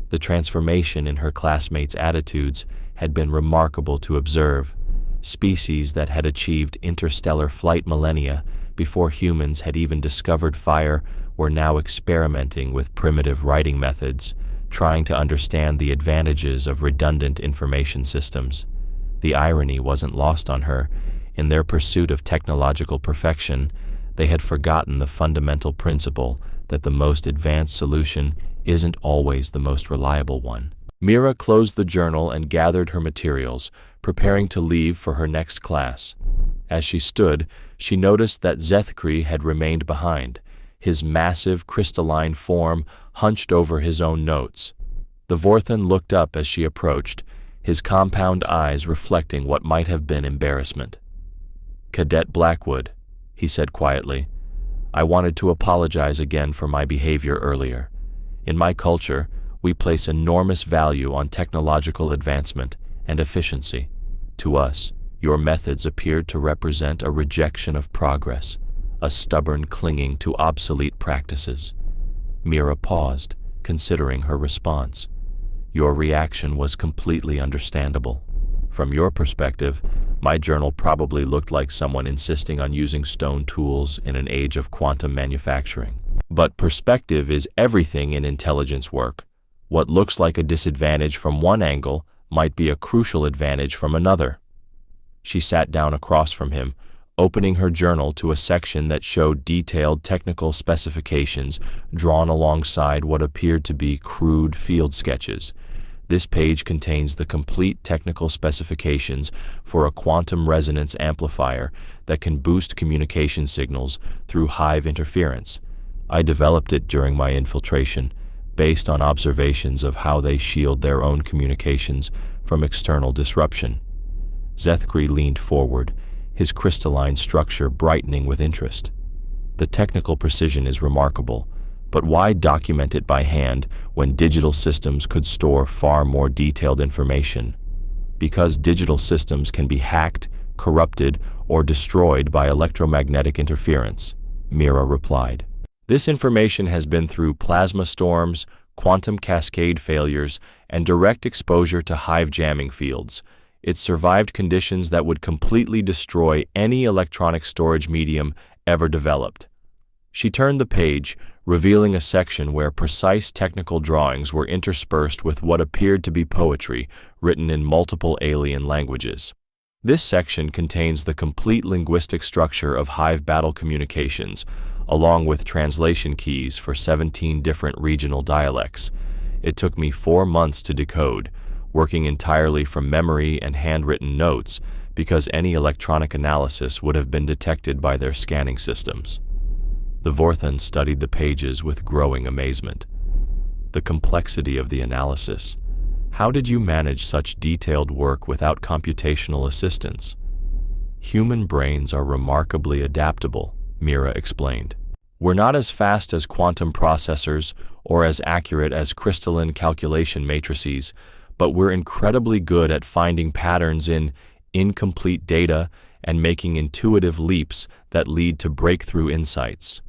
The transformation in her classmates' attitudes had been remarkable to observe. Species that had achieved interstellar flight millennia before humans had even discovered fire were now experimenting with primitive writing methods, trying to understand the advantages of redundant information systems. The irony wasn't lost on her. In their pursuit of technological perfection, they had forgotten the fundamental principle that the most advanced solution isn't always the most reliable one. Mira closed the journal and gathered her materials, preparing to leave for her next class. As she stood, she noticed that Zethkri had remained behind, his massive crystalline form hunched over his own notes. The Vorthan looked up as she approached, his compound eyes reflecting what might have been embarrassment. "Cadet Blackwood," he said quietly, "I wanted to apologize again for my behavior earlier. In my culture, we place enormous value on technological advancement and efficiency. To us, your methods appeared to represent a rejection of progress, a stubborn clinging to obsolete practices." Mira paused, considering her response. "Your reaction was completely understandable. From your perspective, my journal probably looked like someone insisting on using stone tools in an age of quantum manufacturing. But perspective is everything in intelligence work. What looks like a disadvantage from one angle might be a crucial advantage from another. She sat down across from him, opening her journal to a section that showed detailed technical specifications drawn alongside what appeared to be crude field sketches. This page contains the complete technical specifications for a quantum resonance amplifier that can boost communication signals through hive interference. I developed it during my infiltration, based on observations of how they shield their own communications from external disruption. Zethkri leaned forward, his crystalline structure brightening with interest. The technical precision is remarkable, but why document it by hand when digital systems could store far more detailed information? Because digital systems can be hacked, corrupted, or destroyed by electromagnetic interference, Mira replied. This information has been through plasma storms, quantum cascade failures, and direct exposure to hive jamming fields. It survived conditions that would completely destroy any electronic storage medium ever developed. She turned the page, revealing a section where precise technical drawings were interspersed with what appeared to be poetry written in multiple alien languages. This section contains the complete linguistic structure of hive battle communications, along with translation keys for 17 different regional dialects. It took me 4 months to decode, working entirely from memory and handwritten notes, because any electronic analysis would have been detected by their scanning systems. The Vorthan studied the pages with growing amazement. The complexity of the analysis. How did you manage such detailed work without computational assistance? Human brains are remarkably adaptable, Mira explained. We're not as fast as quantum processors or as accurate as crystalline calculation matrices, but we're incredibly good at finding patterns in incomplete data and making intuitive leaps that lead to breakthrough insights.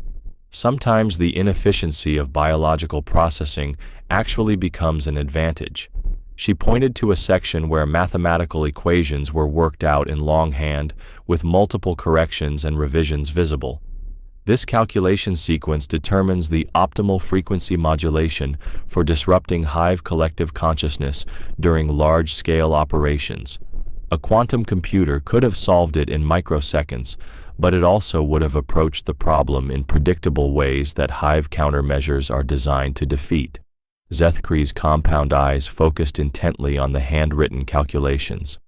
Sometimes the inefficiency of biological processing actually becomes an advantage. She pointed to a section where mathematical equations were worked out in longhand with multiple corrections and revisions visible. This calculation sequence determines the optimal frequency modulation for disrupting hive collective consciousness during large-scale operations. A quantum computer could have solved it in microseconds, but it also would have approached the problem in predictable ways that hive countermeasures are designed to defeat. Zethkri's compound eyes focused intently on the handwritten calculations.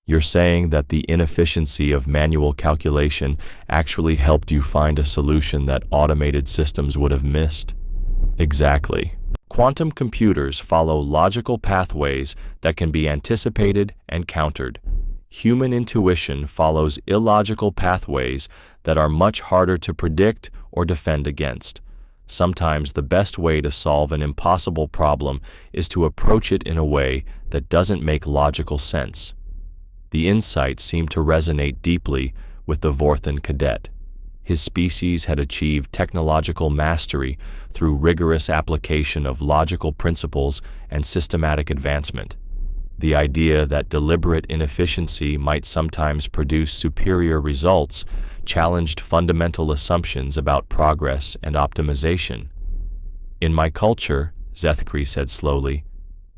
You're saying that the inefficiency of manual calculation actually helped you find a solution that automated systems would have missed? Exactly. Quantum computers follow logical pathways that can be anticipated and countered. Human intuition follows illogical pathways that are much harder to predict or defend against. Sometimes the best way to solve an impossible problem is to approach it in a way that doesn't make logical sense. The insight seemed to resonate deeply with the Vorthan cadet. His species had achieved technological mastery through rigorous application of logical principles and systematic advancement. The idea that deliberate inefficiency might sometimes produce superior results challenged fundamental assumptions about progress and optimization. In my culture, Zethkri said slowly,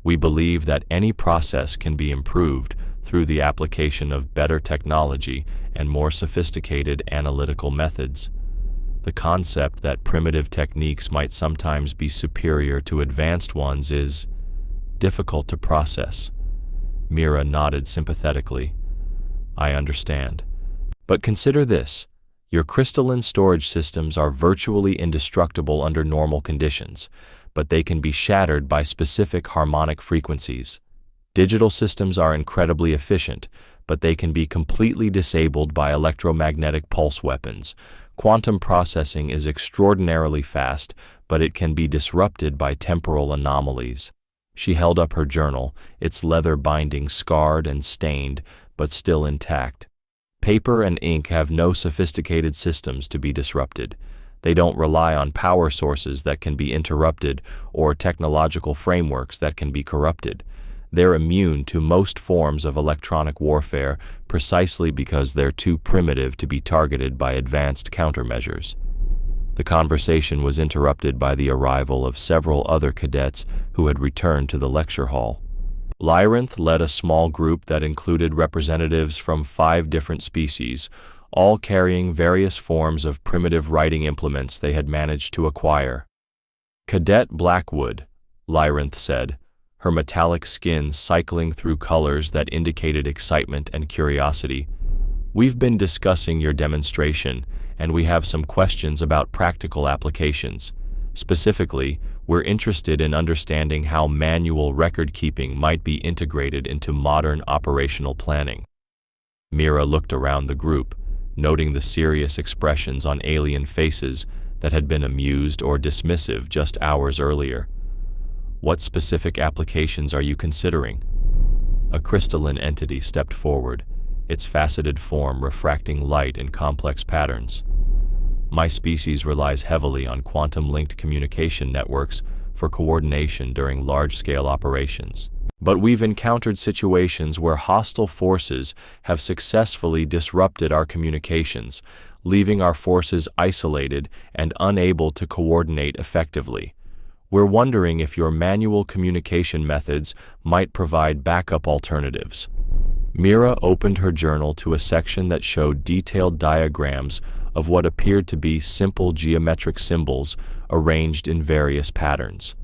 we believe that any process can be improved through the application of better technology and more sophisticated analytical methods. The concept that primitive techniques might sometimes be superior to advanced ones is difficult to process. Mira nodded sympathetically. I understand. But consider this. Your crystalline storage systems are virtually indestructible under normal conditions, but they can be shattered by specific harmonic frequencies. Digital systems are incredibly efficient, but they can be completely disabled by electromagnetic pulse weapons. Quantum processing is extraordinarily fast, but it can be disrupted by temporal anomalies. She held up her journal, its leather binding scarred and stained, but still intact. Paper and ink have no sophisticated systems to be disrupted. They don't rely on power sources that can be interrupted or technological frameworks that can be corrupted. They're immune to most forms of electronic warfare precisely because they're too primitive to be targeted by advanced countermeasures. The conversation was interrupted by the arrival of several other cadets who had returned to the lecture hall. Lyrinth led a small group that included representatives from 5 different species, all carrying various forms of primitive writing implements they had managed to acquire. "Cadet Blackwood," Lyrinth said, her metallic skin cycling through colors that indicated excitement and curiosity. "We've been discussing your demonstration, and we have some questions about practical applications. Specifically, we're interested in understanding how manual record-keeping might be integrated into modern operational planning." Mira looked around the group, noting the serious expressions on alien faces that had been amused or dismissive just hours earlier. "What specific applications are you considering?" A crystalline entity stepped forward, its faceted form refracting light in complex patterns. "My species relies heavily on quantum-linked communication networks for coordination during large-scale operations. But we've encountered situations where hostile forces have successfully disrupted our communications, leaving our forces isolated and unable to coordinate effectively. We're wondering if your manual communication methods might provide backup alternatives." Mira opened her journal to a section that showed detailed diagrams of what appeared to be simple geometric symbols arranged in various patterns.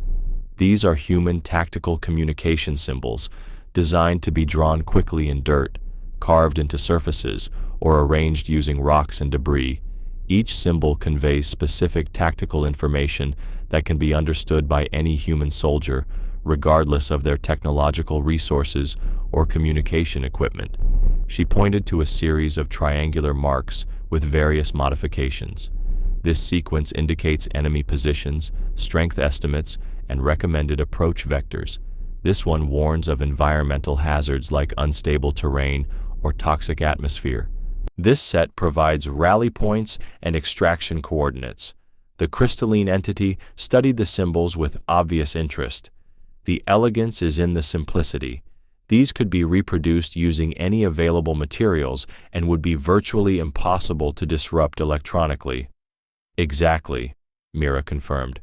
These are human tactical communication symbols, designed to be drawn quickly in dirt, carved into surfaces, or arranged using rocks and debris. Each symbol conveys specific tactical information that can be understood by any human soldier, regardless of their technological resources or communication equipment. She pointed to a series of triangular marks with various modifications. This sequence indicates enemy positions, strength estimates, and recommended approach vectors. This one warns of environmental hazards like unstable terrain or toxic atmosphere. This set provides rally points and extraction coordinates. The crystalline entity studied the symbols with obvious interest. "The elegance is in the simplicity. These could be reproduced using any available materials and would be virtually impossible to disrupt electronically." "Exactly," Mira confirmed.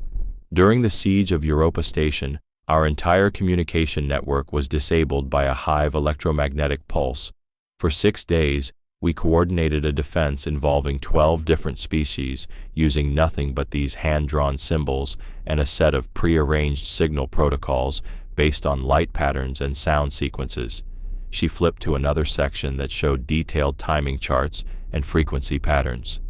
"During the siege of Europa Station, our entire communication network was disabled by a hive electromagnetic pulse. For 6 days, we coordinated a defense involving 12 different species using nothing but these hand-drawn symbols and a set of pre-arranged signal protocols based on light patterns and sound sequences." She flipped to another section that showed detailed timing charts and frequency patterns.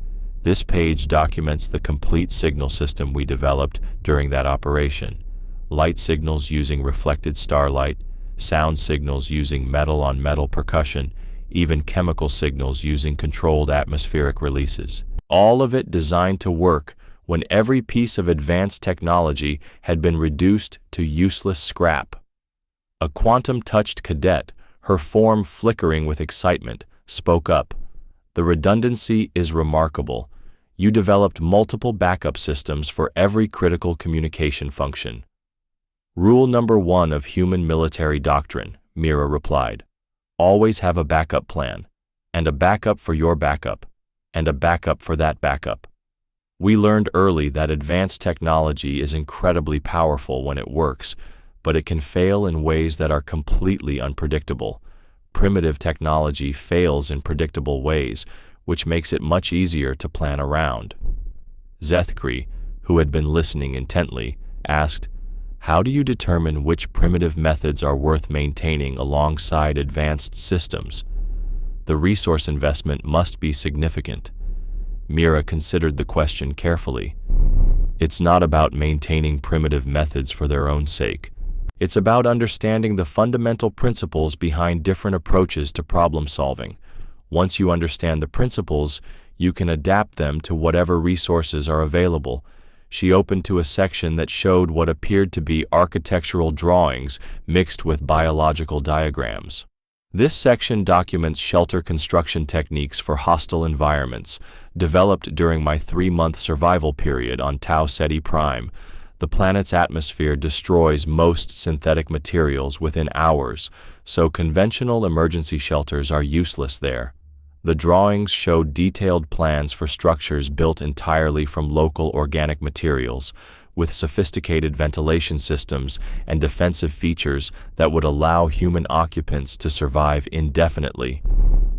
"This page documents the complete signal system we developed during that operation. Light signals using reflected starlight, sound signals using metal-on-metal percussion, even chemical signals using controlled atmospheric releases. All of it designed to work when every piece of advanced technology had been reduced to useless scrap." A quantum-touched cadet, her form flickering with excitement, spoke up. "The redundancy is remarkable. You developed multiple backup systems for every critical communication function." "Rule number 1 of human military doctrine," Mira replied. "Always have a backup plan, and a backup for your backup, and a backup for that backup." We learned early that advanced technology is incredibly powerful when it works, but it can fail in ways that are completely unpredictable. Primitive technology fails in predictable ways, which makes it much easier to plan around. Zethkri, who had been listening intently, asked, "How do you determine which primitive methods are worth maintaining alongside advanced systems?" "The resource investment must be significant." Mira considered the question carefully. "It's not about maintaining primitive methods for their own sake. It's about understanding the fundamental principles behind different approaches to problem solving. Once you understand the principles, you can adapt them to whatever resources are available." She opened to a section that showed what appeared to be architectural drawings mixed with biological diagrams. This section documents shelter construction techniques for hostile environments, developed during my 3-month survival period on Tau Ceti Prime. The planet's atmosphere destroys most synthetic materials within hours, so conventional emergency shelters are useless there. The drawings showed detailed plans for structures built entirely from local organic materials, with sophisticated ventilation systems and defensive features that would allow human occupants to survive indefinitely.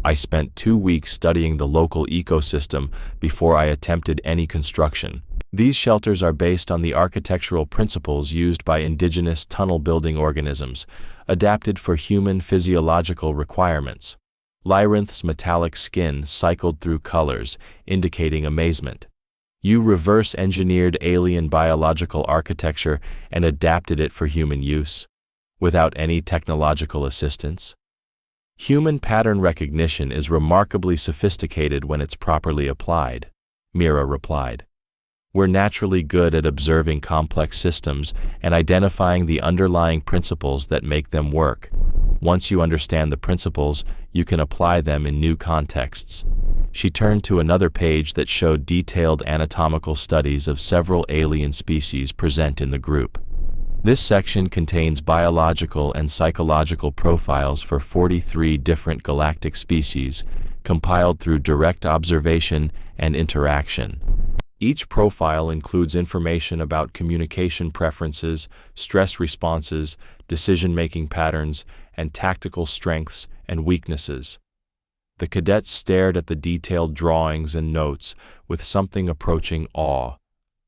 I spent 2 weeks studying the local ecosystem before I attempted any construction. These shelters are based on the architectural principles used by indigenous tunnel-building organisms, adapted for human physiological requirements. Lyrinth's metallic skin cycled through colors, indicating amazement. You reverse-engineered alien biological architecture and adapted it for human use, without any technological assistance? Human pattern recognition is remarkably sophisticated when it's properly applied, Mira replied. We're naturally good at observing complex systems and identifying the underlying principles that make them work. Once you understand the principles, you can apply them in new contexts. She turned to another page that showed detailed anatomical studies of several alien species present in the group. This section contains biological and psychological profiles for 43 different galactic species, compiled through direct observation and interaction. Each profile includes information about communication preferences, stress responses, decision-making patterns, and tactical strengths and weaknesses. The cadets stared at the detailed drawings and notes with something approaching awe.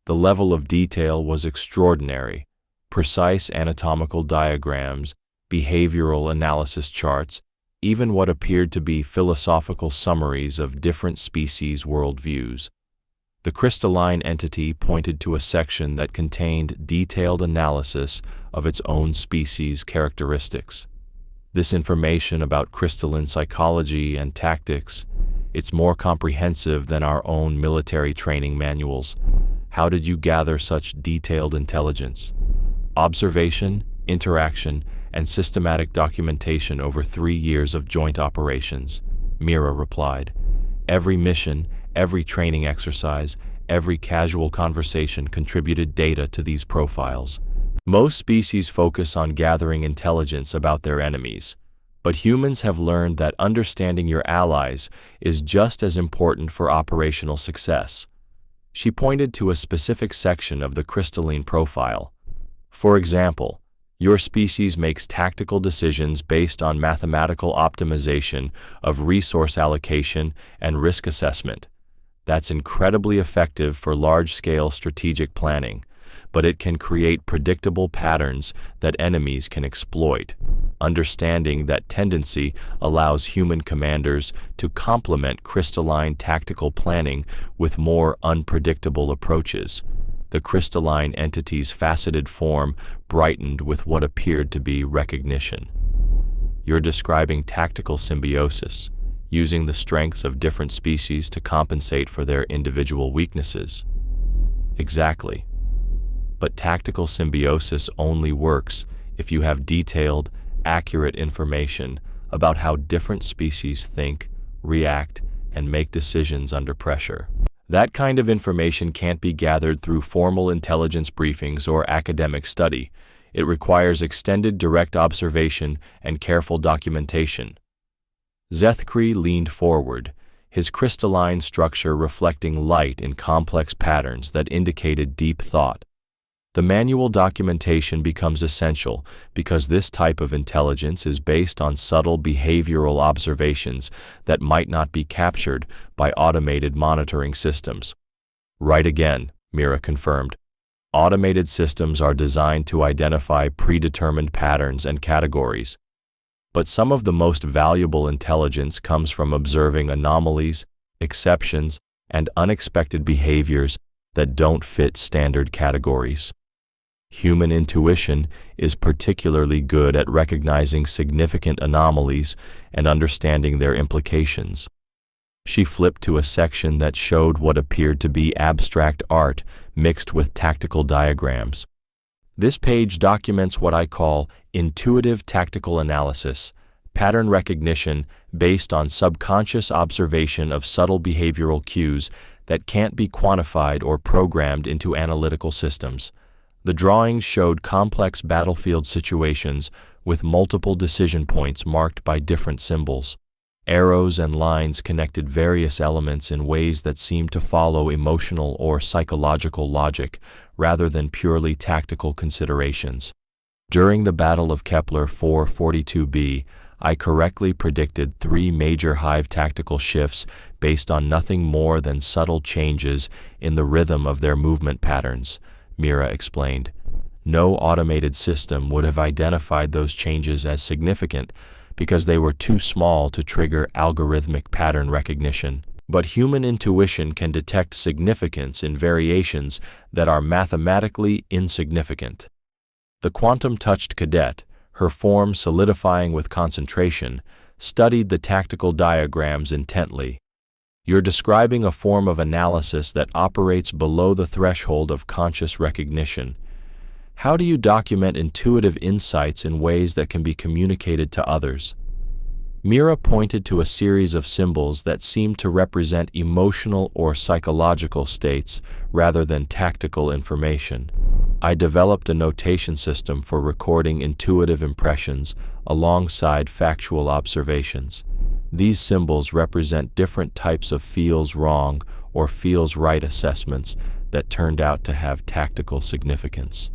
The level of detail was extraordinary. Precise anatomical diagrams, behavioral analysis charts, even what appeared to be philosophical summaries of different species' worldviews. The crystalline entity pointed to a section that contained detailed analysis of its own species' characteristics. This information about crystalline psychology and tactics, it's more comprehensive than our own military training manuals. How did you gather such detailed intelligence? Observation, interaction, and systematic documentation over 3 years of joint operations, Mira replied. Every mission, every training exercise, every casual conversation contributed data to these profiles. Most species focus on gathering intelligence about their enemies, but humans have learned that understanding your allies is just as important for operational success. She pointed to a specific section of the crystalline profile. For example, your species makes tactical decisions based on mathematical optimization of resource allocation and risk assessment. That's incredibly effective for large-scale strategic planning, but it can create predictable patterns that enemies can exploit. Understanding that tendency allows human commanders to complement crystalline tactical planning with more unpredictable approaches. The crystalline entity's faceted form brightened with what appeared to be recognition. You're describing tactical symbiosis, using the strengths of different species to compensate for their individual weaknesses. Exactly. But tactical symbiosis only works if you have detailed, accurate information about how different species think, react, and make decisions under pressure. That kind of information can't be gathered through formal intelligence briefings or academic study. It requires extended direct observation and careful documentation. Zethkri leaned forward, his crystalline structure reflecting light in complex patterns that indicated deep thought. The manual documentation becomes essential because this type of intelligence is based on subtle behavioral observations that might not be captured by automated monitoring systems. Right again, Mira confirmed. Automated systems are designed to identify predetermined patterns and categories. But some of the most valuable intelligence comes from observing anomalies, exceptions, and unexpected behaviors that don't fit standard categories. Human intuition is particularly good at recognizing significant anomalies and understanding their implications. She flipped to a section that showed what appeared to be abstract art mixed with tactical diagrams. This page documents what I call intuitive tactical analysis, pattern recognition based on subconscious observation of subtle behavioral cues that can't be quantified or programmed into analytical systems. The drawings showed complex battlefield situations with multiple decision points marked by different symbols. Arrows and lines connected various elements in ways that seemed to follow emotional or psychological logic rather than purely tactical considerations. During the Battle of Kepler 442b, I correctly predicted 3 major hive tactical shifts based on nothing more than subtle changes in the rhythm of their movement patterns, Mira explained. No automated system would have identified those changes as significant because they were too small to trigger algorithmic pattern recognition. But human intuition can detect significance in variations that are mathematically insignificant. The quantum-touched cadet, her form solidifying with concentration, studied the tactical diagrams intently. You're describing a form of analysis that operates below the threshold of conscious recognition. How do you document intuitive insights in ways that can be communicated to others? Mira pointed to a series of symbols that seemed to represent emotional or psychological states rather than tactical information. I developed a notation system for recording intuitive impressions alongside factual observations. These symbols represent different types of feels wrong or feels right assessments that turned out to have tactical significance.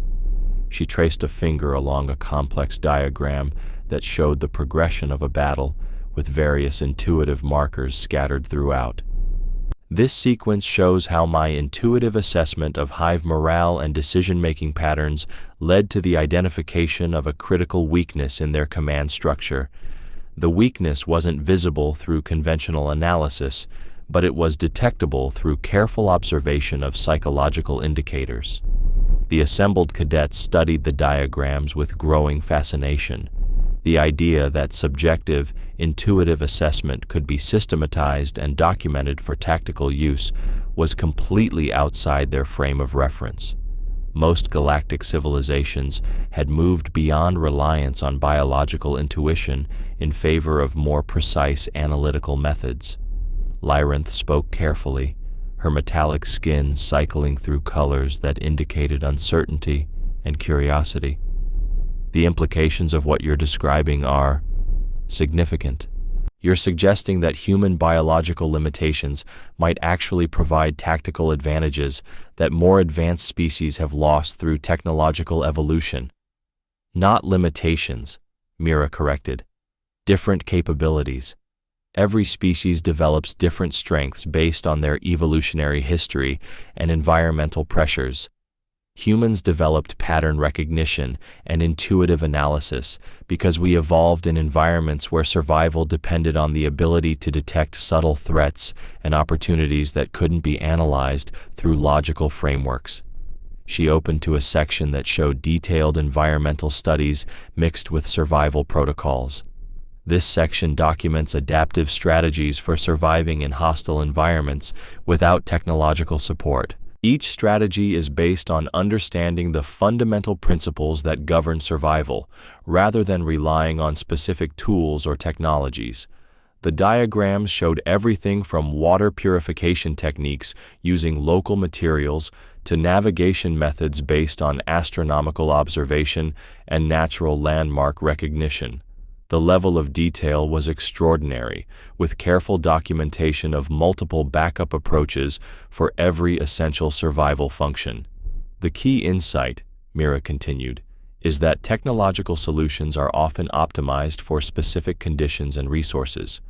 She traced a finger along a complex diagram that showed the progression of a battle with various intuitive markers scattered throughout. This sequence shows how my intuitive assessment of hive morale and decision-making patterns led to the identification of a critical weakness in their command structure. The weakness wasn't visible through conventional analysis, but it was detectable through careful observation of psychological indicators. The assembled cadets studied the diagrams with growing fascination. The idea that subjective, intuitive assessment could be systematized and documented for tactical use was completely outside their frame of reference. Most galactic civilizations had moved beyond reliance on biological intuition in favor of more precise analytical methods. Lyrinth spoke carefully, her metallic skin cycling through colors that indicated uncertainty and curiosity. The implications of what you're describing are significant. You're suggesting that human biological limitations might actually provide tactical advantages that more advanced species have lost through technological evolution. Not limitations, Mira corrected. Different capabilities. Every species develops different strengths based on their evolutionary history and environmental pressures. Humans developed pattern recognition and intuitive analysis because we evolved in environments where survival depended on the ability to detect subtle threats and opportunities that couldn't be analyzed through logical frameworks. She opened to a section that showed detailed environmental studies mixed with survival protocols. This section documents adaptive strategies for surviving in hostile environments without technological support. Each strategy is based on understanding the fundamental principles that govern survival, rather than relying on specific tools or technologies. The diagrams showed everything from water purification techniques using local materials to navigation methods based on astronomical observation and natural landmark recognition. The level of detail was extraordinary, with careful documentation of multiple backup approaches for every essential survival function. The key insight, Mira continued, is that technological solutions are often optimized for specific conditions and resources.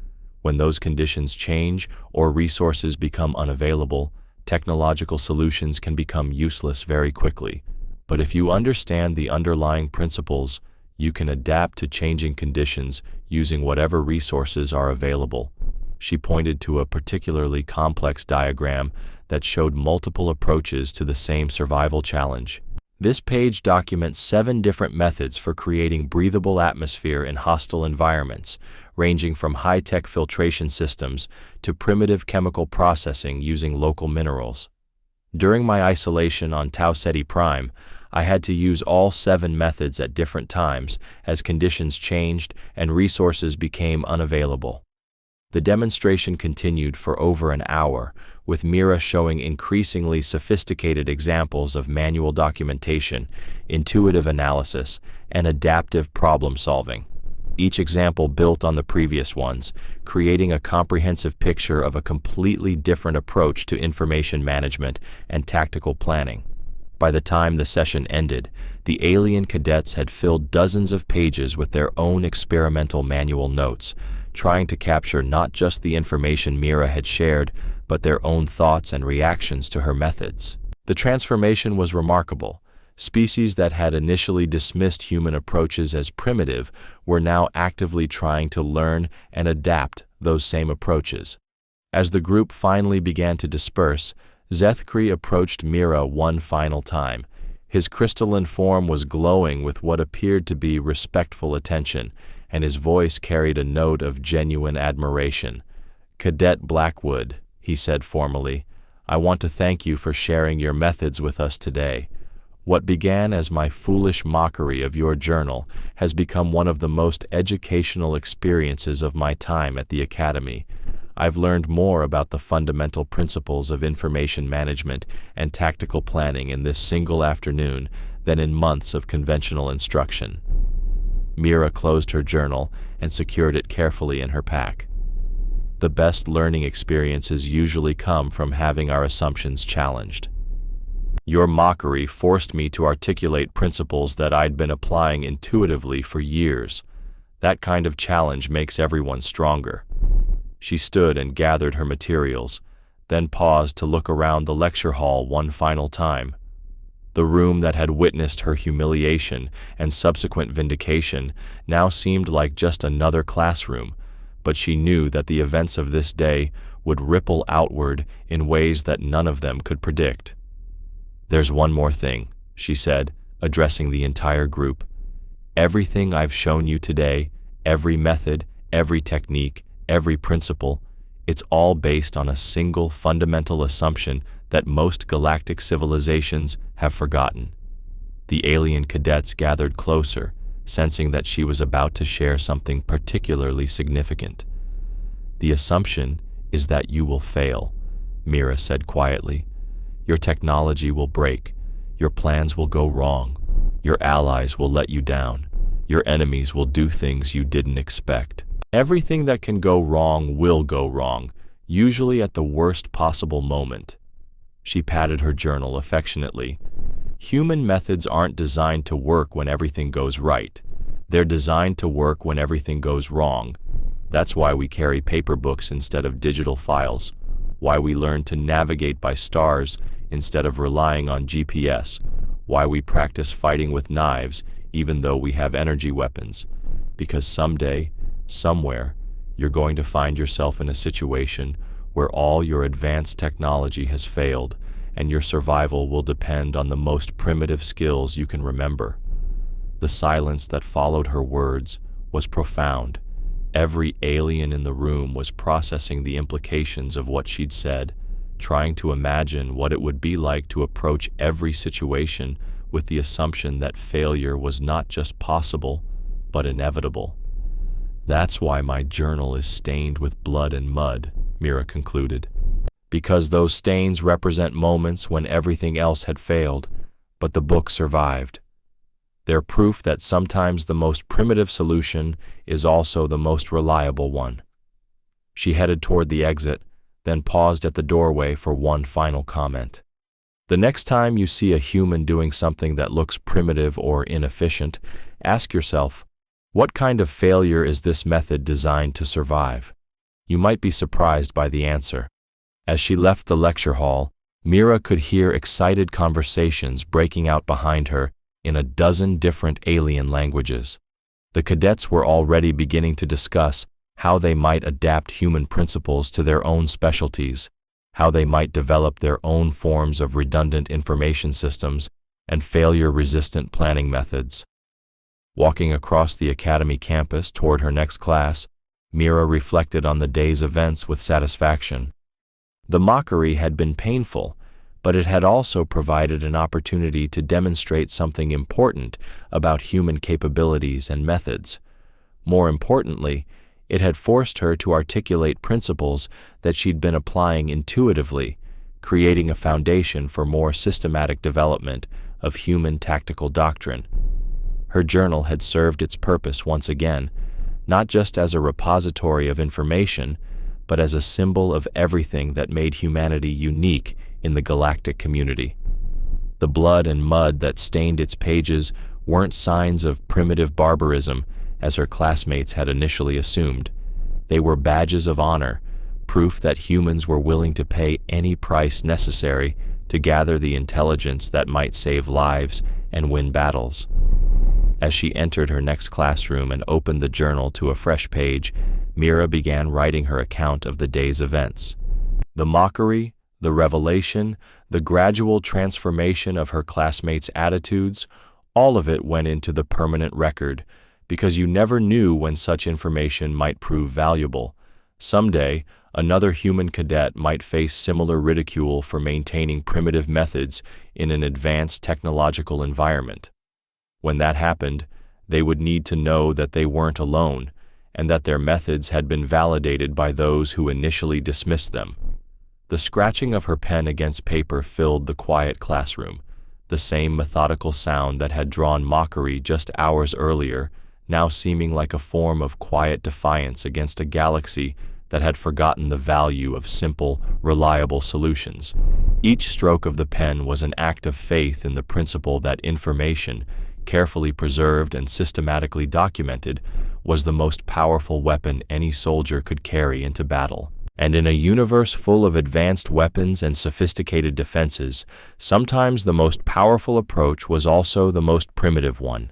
When those conditions change or resources become unavailable, technological solutions can become useless very quickly. But if you understand the underlying principles, you can adapt to changing conditions using whatever resources are available. She pointed to a particularly complex diagram that showed multiple approaches to the same survival challenge. This page documents 7 different methods for creating breathable atmosphere in hostile environments, ranging from high-tech filtration systems to primitive chemical processing using local minerals. During my isolation on Tau Ceti Prime, I had to use all 7 methods at different times as conditions changed and resources became unavailable. The demonstration continued for over an hour, with Mira showing increasingly sophisticated examples of manual documentation, intuitive analysis, and adaptive problem solving. Each example built on the previous ones, creating a comprehensive picture of a completely different approach to information management and tactical planning. By the time the session ended, the alien cadets had filled dozens of pages with their own experimental manual notes, trying to capture not just the information Mira had shared, but their own thoughts and reactions to her methods. The transformation was remarkable. Species that had initially dismissed human approaches as primitive were now actively trying to learn and adapt those same approaches. As the group finally began to disperse, Zethkri approached Mira one final time. His crystalline form was glowing with what appeared to be respectful attention, and his voice carried a note of genuine admiration. "Cadet Blackwood," he said formally, "I want to thank you for sharing your methods with us today. What began as my foolish mockery of your journal has become one of the most educational experiences of my time at the Academy. I've learned more about the fundamental principles of information management and tactical planning in this single afternoon than in months of conventional instruction." Mira closed her journal and secured it carefully in her pack. The best learning experiences usually come from having our assumptions challenged. Your mockery forced me to articulate principles that I'd been applying intuitively for years. That kind of challenge makes everyone stronger. She stood and gathered her materials, then paused to look around the lecture hall one final time. The room that had witnessed her humiliation and subsequent vindication now seemed like just another classroom, but she knew that the events of this day would ripple outward in ways that none of them could predict. "There's one more thing," she said, addressing the entire group. "Everything I've shown you today, every method, every technique, every principle, it's all based on a single fundamental assumption that most galactic civilizations have forgotten." The alien cadets gathered closer, sensing that she was about to share something particularly significant. "The assumption is that you will fail," Mira said quietly. "Your technology will break, your plans will go wrong, your allies will let you down, your enemies will do things you didn't expect. Everything that can go wrong will go wrong, usually at the worst possible moment." She patted her journal affectionately. "Human methods aren't designed to work when everything goes right. They're designed to work when everything goes wrong. That's why we carry paper books instead of digital files, why we learn to navigate by stars instead of relying on GPS, why we practice fighting with knives even though we have energy weapons. Because someday, somewhere, you're going to find yourself in a situation where all your advanced technology has failed and your survival will depend on the most primitive skills you can remember." The silence that followed her words was profound. Every alien in the room was processing the implications of what she'd said, trying to imagine what it would be like to approach every situation with the assumption that failure was not just possible, but inevitable. "That's why my journal is stained with blood and mud," Mira concluded. "Because those stains represent moments when everything else had failed, but the book survived. They're proof that sometimes the most primitive solution is also the most reliable one." She headed toward the exit, then paused at the doorway for one final comment. "The next time you see a human doing something that looks primitive or inefficient, ask yourself, what kind of failure is this method designed to survive? You might be surprised by the answer." As she left the lecture hall, Mira could hear excited conversations breaking out behind her in a dozen different alien languages. The cadets were already beginning to discuss how they might adapt human principles to their own specialties, how they might develop their own forms of redundant information systems and failure-resistant planning methods. Walking across the Academy campus toward her next class, Mira reflected on the day's events with satisfaction. The mockery had been painful, but it had also provided an opportunity to demonstrate something important about human capabilities and methods. More importantly, it had forced her to articulate principles that she'd been applying intuitively, creating a foundation for more systematic development of human tactical doctrine. Her journal had served its purpose once again, not just as a repository of information, but as a symbol of everything that made humanity unique in the galactic community. The blood and mud that stained its pages weren't signs of primitive barbarism, as her classmates had initially assumed. They were badges of honor, proof that humans were willing to pay any price necessary to gather the intelligence that might save lives and win battles. As she entered her next classroom and opened the journal to a fresh page, Mira began writing her account of the day's events. The mockery, the revelation, the gradual transformation of her classmates' attitudes, all of it went into the permanent record, because you never knew when such information might prove valuable. Someday, another human cadet might face similar ridicule for maintaining primitive methods in an advanced technological environment. When that happened, they would need to know that they weren't alone, and that their methods had been validated by those who initially dismissed them. The scratching of her pen against paper filled the quiet classroom, the same methodical sound that had drawn mockery just hours earlier, now seeming like a form of quiet defiance against a galaxy that had forgotten the value of simple, reliable solutions. Each stroke of the pen was an act of faith in the principle that information, carefully preserved and systematically documented, was the most powerful weapon any soldier could carry into battle. And in a universe full of advanced weapons and sophisticated defenses, sometimes the most powerful approach was also the most primitive one.